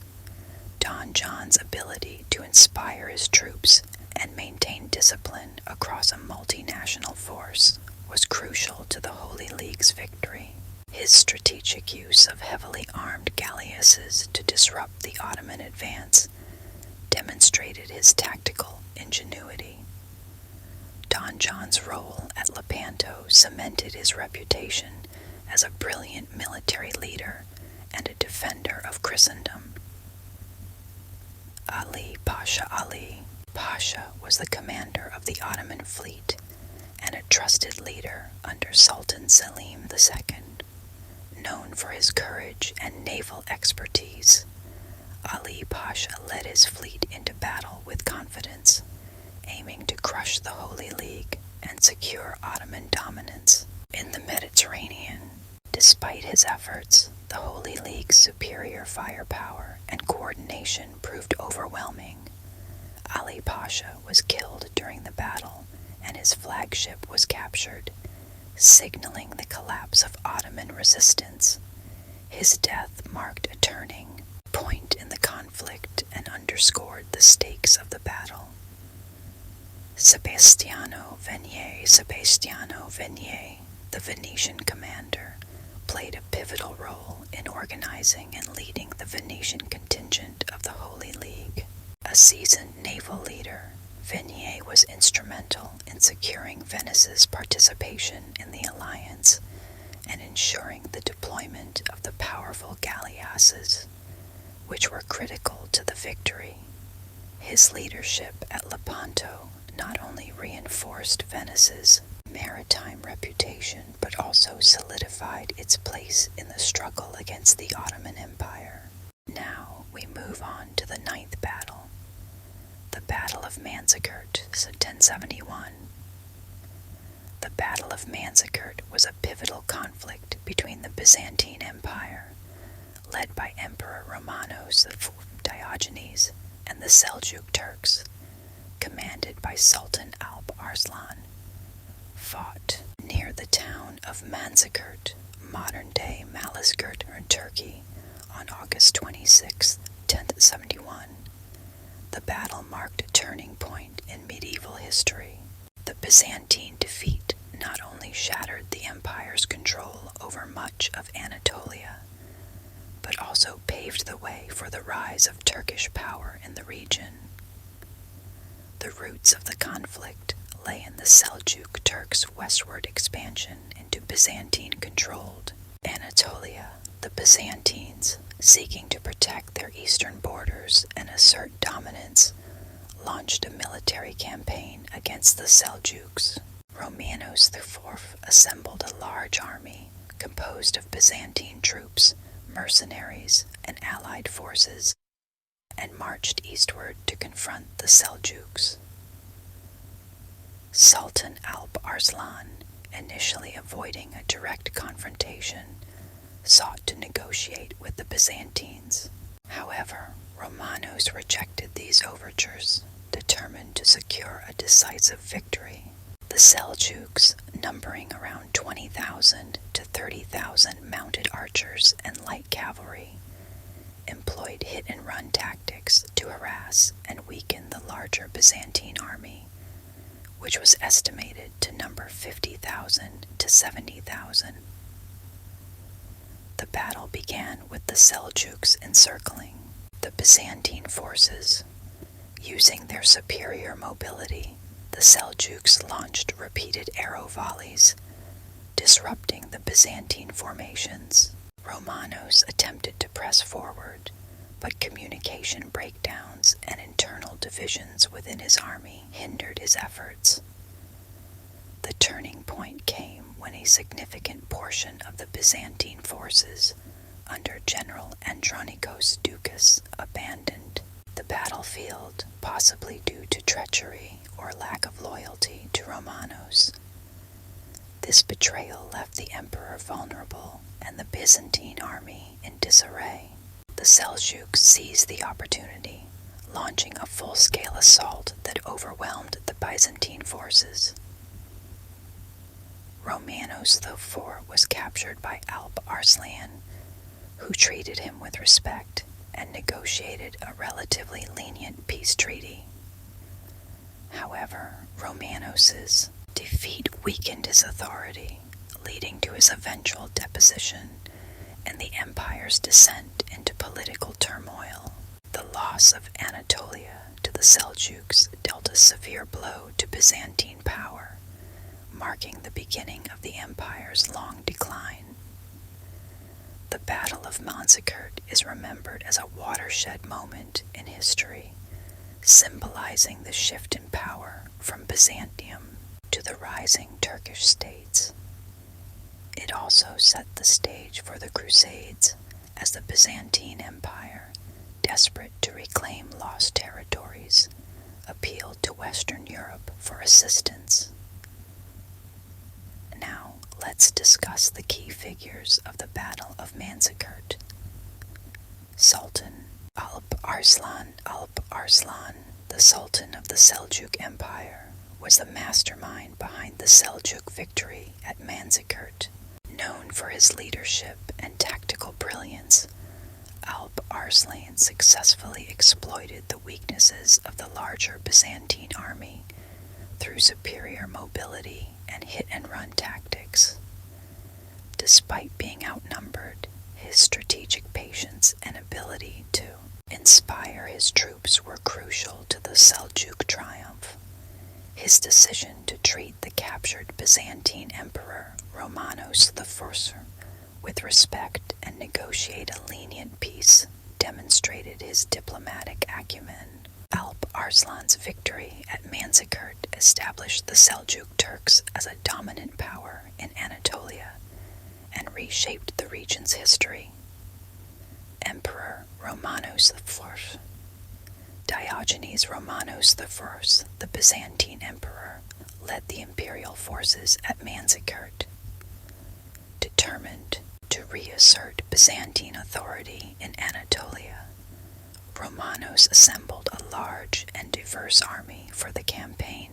Don John's ability to inspire his troops and maintain discipline across a multinational force was crucial to the Holy League's victory. His strategic use of heavily armed galleasses to disrupt the Ottoman advance demonstrated his tactical ingenuity. Don John's role at Lepanto cemented his reputation as a brilliant military leader and a defender of Christendom. Ali Pasha was the commander of the Ottoman fleet and a trusted leader under Sultan Selim II. Known for his courage and naval expertise, Ali Pasha led his fleet into battle with confidence, aiming to crush the Holy League and secure Ottoman dominance in the Mediterranean. Despite his efforts, the Holy League's superior firepower and coordination proved overwhelming. Ali Pasha was killed during the battle, and his flagship was captured, signaling the collapse of Ottoman resistance. His death marked a turning point in the conflict and underscored the stakes of the battle. Sebastiano Venier, the Venetian commander, played a pivotal role in organizing and leading the Venetian contingent of the Holy League. A seasoned naval leader, Venier was instrumental in securing Venice's participation in the alliance and ensuring the deployment of the powerful galleasses, which were critical to the victory. His leadership at Lepanto not only reinforced Venice's maritime reputation, but also solidified its place in the struggle against the Ottoman Empire. Now we move on to the ninth battle, the Battle of Manzikert, 1071. The Battle of Manzikert was a pivotal conflict between the Byzantine Empire, led by Emperor Romanos IV Diogenes, and the Seljuk Turks, commanded by Sultan Alp Arslan. Fought near the town of Manzikert, modern-day Malazgirt in Turkey, on August 26, 1071. The battle marked a turning point in medieval history. The Byzantine defeat not only shattered the empire's control over much of Anatolia, but also paved the way for the rise of Turkish power in the region. The roots of the conflict lay in the Seljuk Turks' westward expansion into Byzantine-controlled Anatolia. The Byzantines, seeking to protect their eastern borders and assert dominance, launched a military campaign against the Seljuks. Romanos IV assembled a large army composed of Byzantine troops, mercenaries, and allied forces, and marched eastward to confront the Seljuks. Sultan Alp Arslan, initially avoiding a direct confrontation, sought to negotiate with the Byzantines. However, Romanos rejected these overtures, determined to secure a decisive victory. The Seljuks, numbering around 20,000 to 30,000 mounted archers and light cavalry, employed hit-and-run tactics to harass and weaken the larger Byzantine army, which was estimated to number 50,000 to 70,000. The battle began with the Seljuks encircling the Byzantine forces. Using their superior mobility, the Seljuks launched repeated arrow volleys, disrupting the Byzantine formations. Romanos attempted to press forward, but communication breakdowns and internal divisions within his army hindered his efforts. The turning point came when a significant portion of the Byzantine forces, under General Andronikos Doukas, abandoned the battlefield, possibly due to treachery or lack of loyalty to Romanos. This betrayal left the emperor vulnerable and the Byzantine army in disarray. The Seljuks seized the opportunity, launching a full-scale assault that overwhelmed the Byzantine forces. Romanos IV was captured by Alp Arslan, who treated him with respect and negotiated a relatively lenient peace treaty. However, Romanos's defeat weakened his authority, leading to his eventual deposition and the empire's descent into political turmoil. The loss of Anatolia to the Seljuks dealt a severe blow to Byzantine power, marking the beginning of the empire's long decline. The Battle of Manzikert is remembered as a watershed moment in history, symbolizing the shift in power from Byzantium to the rising Turkish states. It also set the stage for the Crusades, as the Byzantine Empire, desperate to reclaim lost territories, appealed to Western Europe for assistance. Now, let's discuss the key figures of the Battle of Manzikert. Sultan Alp Arslan, the Sultan of the Seljuk Empire, was the mastermind behind the Seljuk victory at Manzikert. Known for his leadership and tactical brilliance, Alp Arslan successfully exploited the weaknesses of the larger Byzantine army through superior mobility and hit-and-run tactics. Despite being outnumbered, his strategic patience and ability to inspire his troops were crucial to the Seljuk triumph. His decision to treat the captured Byzantine emperor Romanos I with respect and negotiate a lenient peace demonstrated his diplomatic acumen. Alp Arslan's victory at Manzikert established the Seljuk Turks as a dominant power in Anatolia and reshaped the region's history. Emperor Romanos I. Diogenes Romanos I, the Byzantine emperor, led the imperial forces at Manzikert. Determined to reassert Byzantine authority in Anatolia, Romanos assembled a large and diverse army for the campaign.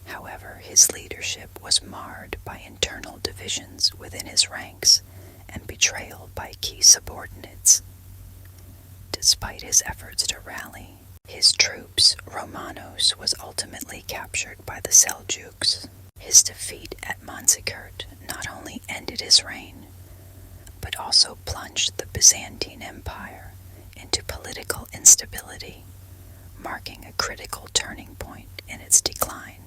However, his leadership was marred by internal divisions within his ranks and betrayal by key subordinates. Despite his efforts to rally his troops, Romanos was ultimately captured by the Seljuks. His defeat at Manzikert not only ended his reign, but also plunged the Byzantine Empire into political instability, marking a critical turning point in its decline.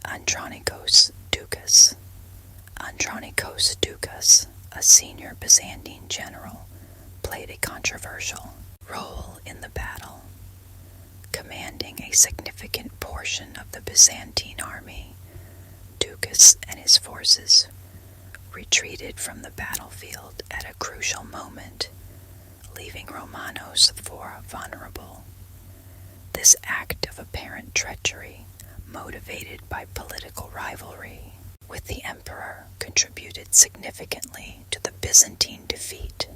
Andronikos Doukas, a senior Byzantine general, played a controversial role in the battle. Commanding a significant portion of the Byzantine army, Doukas and his forces retreated from the battlefield at a crucial moment, leaving Romanos IV vulnerable. This act of apparent treachery, motivated by political rivalry with the emperor, contributed significantly to the Byzantine defeat.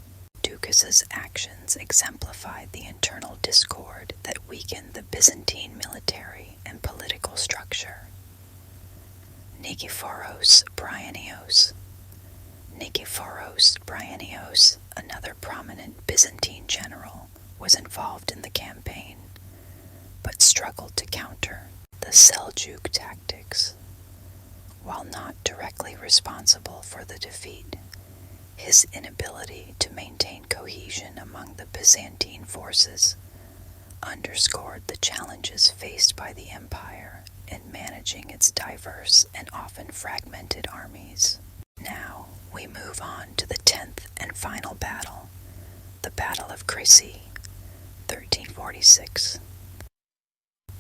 Doukas' actions exemplified the internal discord that weakened the Byzantine military and political structure. Nikiforos Bryennios, another prominent Byzantine general, was involved in the campaign, but struggled to counter the Seljuk tactics. While not directly responsible for the defeat, his inability to maintain cohesion among the Byzantine forces underscored the challenges faced by the empire in managing its diverse and often fragmented armies. Now we move on to the 10th and final battle, the Battle of Crécy, 1346.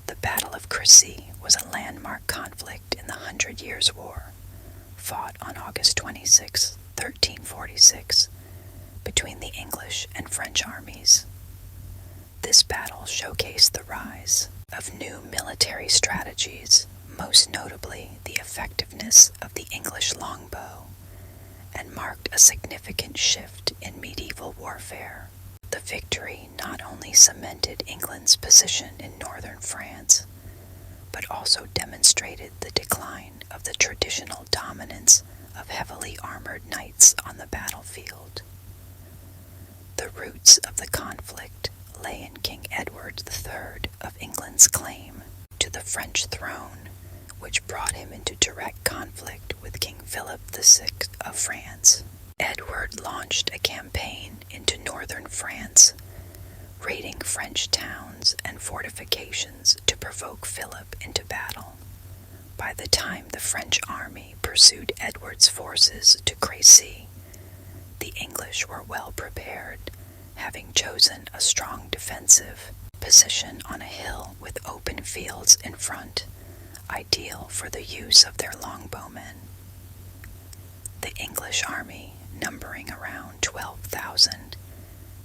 The Battle of Crécy was a landmark conflict in the 100 Years' War, fought on August 26, 1346, between the English and French armies. This battle showcased the rise of new military strategies, most notably the effectiveness of the English longbow, and marked a significant shift in medieval warfare. The victory not only cemented England's position in northern France, but also demonstrated the decline of the traditional dominance of heavily armored knights on the battlefield. The The roots of the conflict lay in King Edward III of England's claim to the French throne, which brought him into direct conflict with King Philip VI of France. Edward launched a campaign into northern France, raiding French towns and fortifications to provoke Philip into battle. By the time the French army pursued Edward's forces to Crécy, the English were well prepared, having chosen a strong defensive position on a hill with open fields in front, ideal for the use of their longbowmen. The English army, numbering around 12,000,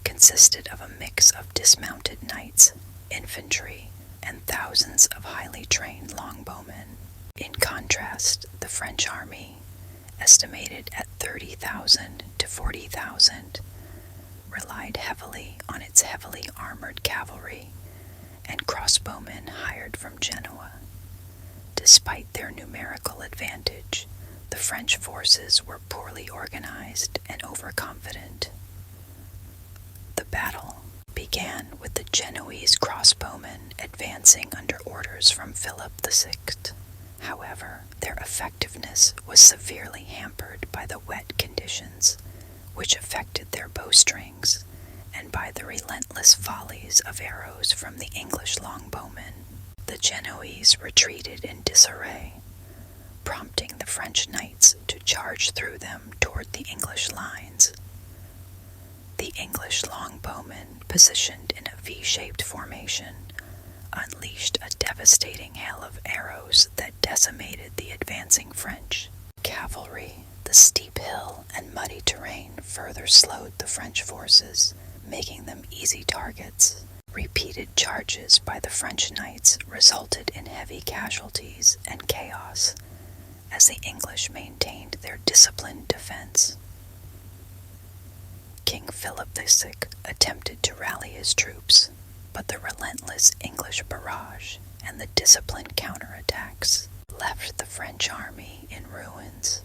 consisted of a mix of dismounted knights, infantry, and thousands of highly trained longbowmen. In contrast, the French army, estimated at 30,000 to 40,000, relied heavily on its heavily armored cavalry and crossbowmen hired from Genoa. Despite their numerical advantage, the French forces were poorly organized and overconfident. The battle began with the Genoese crossbowmen advancing under orders from Philip VI. However, their effectiveness was severely hampered by the wet conditions, which affected their bowstrings, and by the relentless volleys of arrows from the English longbowmen. The Genoese retreated in disarray, prompting the French knights to charge through them toward the English lines. The English longbowmen, positioned in a V-shaped formation, unleashed a devastating hail of arrows that decimated the advancing French cavalry. The steep hill and muddy terrain further slowed the French forces, making them easy targets. Repeated charges by the French knights resulted in heavy casualties and chaos, as the English maintained their disciplined defense. King Philip VI attempted to rally his troops, but the relentless English barrage and the disciplined counterattacks left the French army in ruins.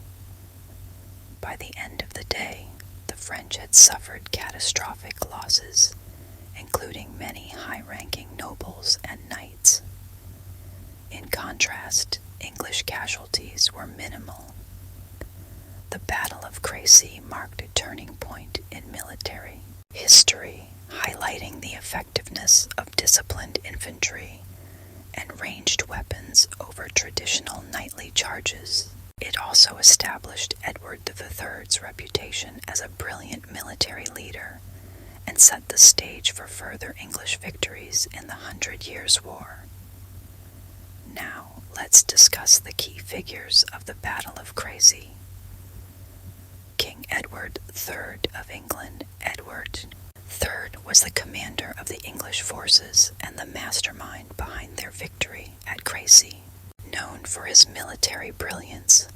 By the end of the day, the French had suffered catastrophic losses, including many high-ranking nobles and knights. In contrast, English casualties were minimal. The Battle of Crécy marked a turning point in military history, highlighting the effectiveness of disciplined infantry and ranged weapons over traditional knightly charges. It also established Edward III's reputation as a brilliant military leader and set the stage for further English victories in the 100 Years' War. Now, let's discuss the key figures of the Battle of Crécy. King Edward III of England. Edward III was the commander of the English forces and the mastermind behind their victory at Crécy. Known for his military brilliance,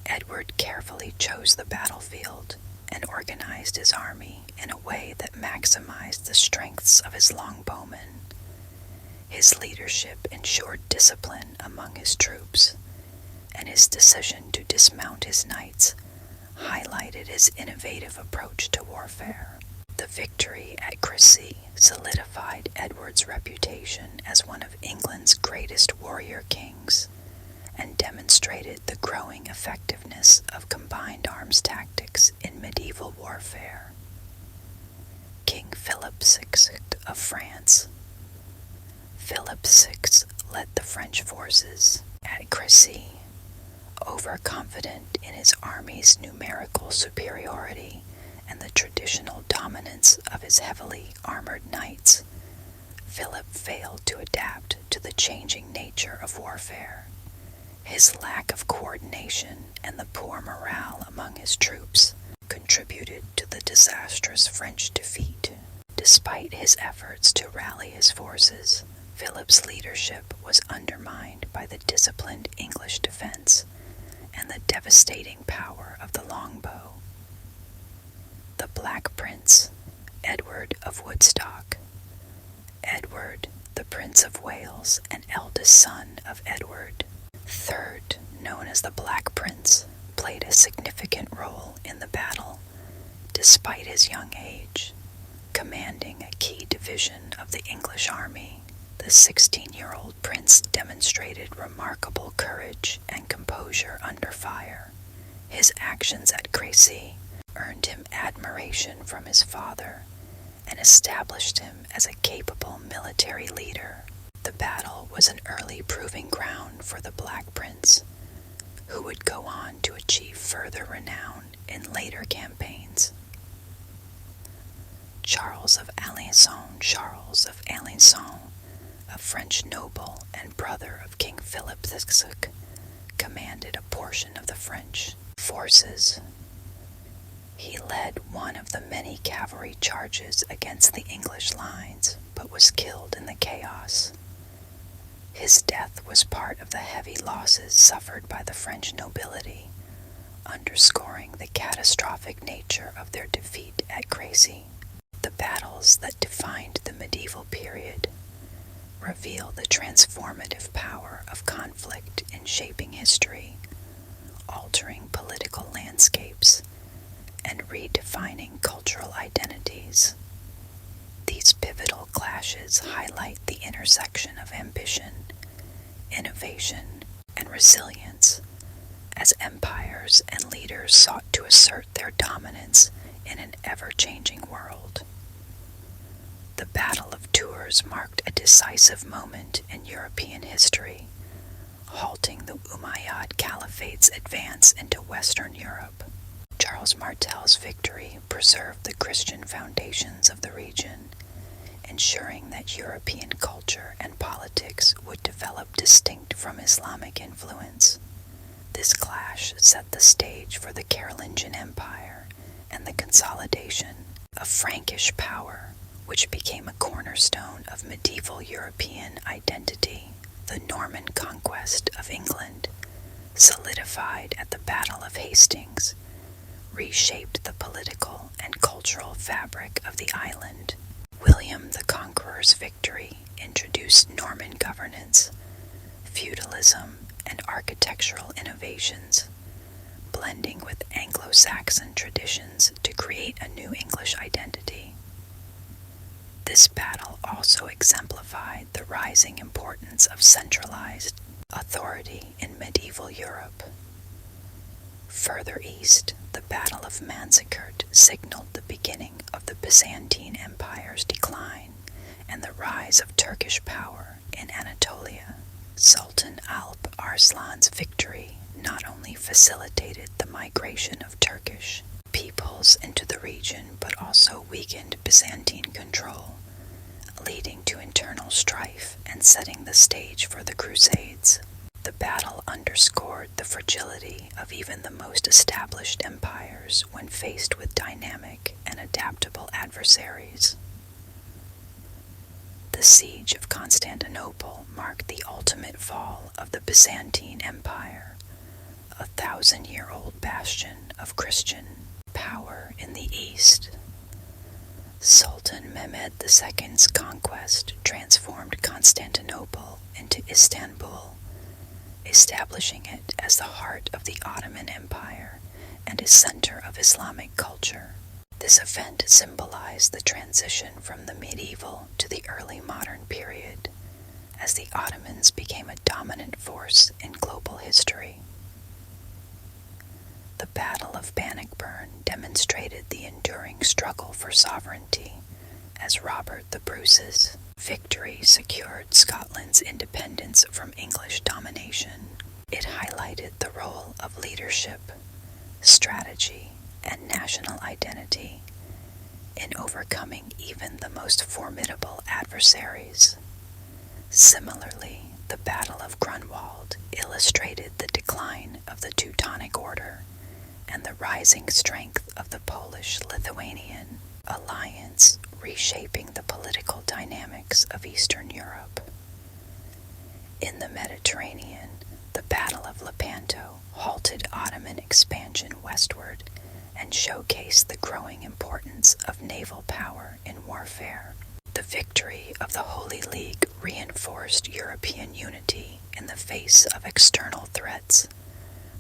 Edward carefully chose the battlefield and organized his army in a way that maximized the strengths of his longbowmen. His leadership ensured discipline among his troops, and his decision to dismount his knights highlighted his innovative approach to warfare. The victory at Crécy solidified Edward's reputation as one of England's greatest warrior kings and demonstrated the growing effectiveness of combined arms tactics in medieval warfare. King Philip VI of France. Philip VI led the French forces at Crécy. Overconfident in his army's numerical superiority and the traditional dominance of his heavily armored knights, Philip failed to adapt to the changing nature of warfare. His lack of coordination and the poor morale among his troops contributed to the disastrous French defeat. Despite his efforts to rally his forces, Philip's leadership was undermined by the disciplined English defense and the devastating power of the longbow. The Black Prince, Edward of Woodstock. Edward, the Prince of Wales and eldest son of Edward III, known as the Black Prince, played a significant role in the battle, despite his young age. Commanding a key division of the English army, the 16-year-old prince demonstrated remarkable courage and composure under fire. His actions at Crécy earned him admiration from his father and established him as a capable military leader. The battle was an early proving ground for the Black Prince, who would go on to achieve further renown in later campaigns. Charles of Alençon, a French noble and brother of King Philip VI, commanded a portion of the French forces. He led one of the many cavalry charges against the English lines, but was killed in the chaos. His death was part of the heavy losses suffered by the French nobility, underscoring the catastrophic nature of their defeat at Crécy. The battles that defined the medieval period reveal the transformative power of conflict in shaping history, altering political landscapes, and redefining cultural identities. These pivotal clashes highlight the intersection of ambition, innovation, and resilience as empires and leaders sought to assert their dominance in an ever-changing world. The Battle of Tours marked a decisive moment in European history, halting the Umayyad Caliphate's advance into Western Europe. Charles Martel's victory preserved the Christian foundations of the region, ensuring that European culture and politics would develop distinct from Islamic influence. This clash set the stage for the Carolingian Empire and the consolidation of Frankish power, which became a cornerstone of medieval European identity. The Norman conquest of England, solidified at the Battle of Hastings, reshaped the political and cultural fabric of the island. William the Conqueror's victory introduced Norman governance, feudalism, and architectural innovations, blending with Anglo-Saxon traditions to create a new English identity. This battle also exemplified the rising importance of centralized authority in medieval Europe. Further east, the Battle of Manzikert signaled the beginning of the Byzantine Empire's decline and the rise of Turkish power in Anatolia. Sultan Alp Arslan's victory not only facilitated the migration of Turkish peoples into the region, but also weakened Byzantine control, leading to internal strife and setting the stage for the Crusades. The battle underscored the fragility of even the most established empires when faced with dynamic and adaptable adversaries. The Siege of Constantinople marked the ultimate fall of the Byzantine Empire, a 1,000-year-old bastion of Christian power in the East. Sultan Mehmed II's conquest transformed Constantinople into Istanbul, establishing it as the heart of the Ottoman Empire and a center of Islamic culture. This event symbolized the transition from the medieval to the early modern period, as the Ottomans became a dominant force in global history. The Battle of Bannockburn demonstrated the enduring struggle for sovereignty, as Robert the Bruce's victory secured Scotland's independence from English domination. It highlighted the role of leadership, strategy, and national identity in overcoming even the most formidable adversaries. Similarly, the Battle of Grunwald illustrated the decline of the Teutonic Order and the rising strength of the Polish-Lithuanian alliance, reshaping the political dynamics of Eastern Europe. In the Mediterranean, the Battle of Lepanto halted Ottoman expansion westward and showcased the growing importance of naval power in warfare. The victory of the Holy League reinforced European unity in the face of external threats,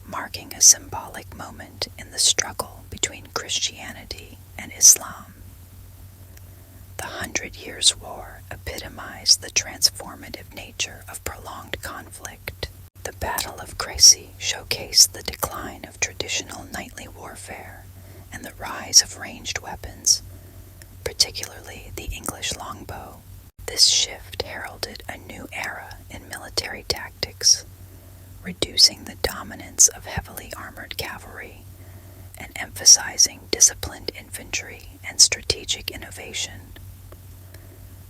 marking a symbolic moment in the struggle between Christianity and Islam. The 100 Years' War epitomized the transformative nature of prolonged conflict. The Battle of Crécy showcased the decline of traditional knightly warfare and the rise of ranged weapons, particularly the English longbow. This shift heralded a new era in military tactics, reducing the dominance of heavily armored cavalry and emphasizing disciplined infantry and strategic innovation.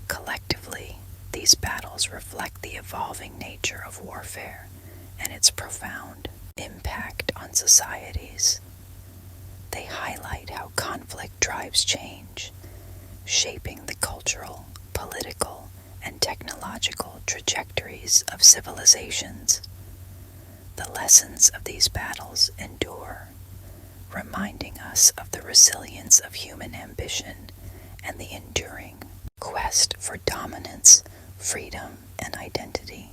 Collectively, these battles reflect the evolving nature of warfare and its profound impact on societies. They highlight how conflict drives change, shaping the cultural, political, and technological trajectories of civilizations. The lessons of these battles endure, reminding us of the resilience of human ambition and the enduring quest for dominance, freedom, and identity.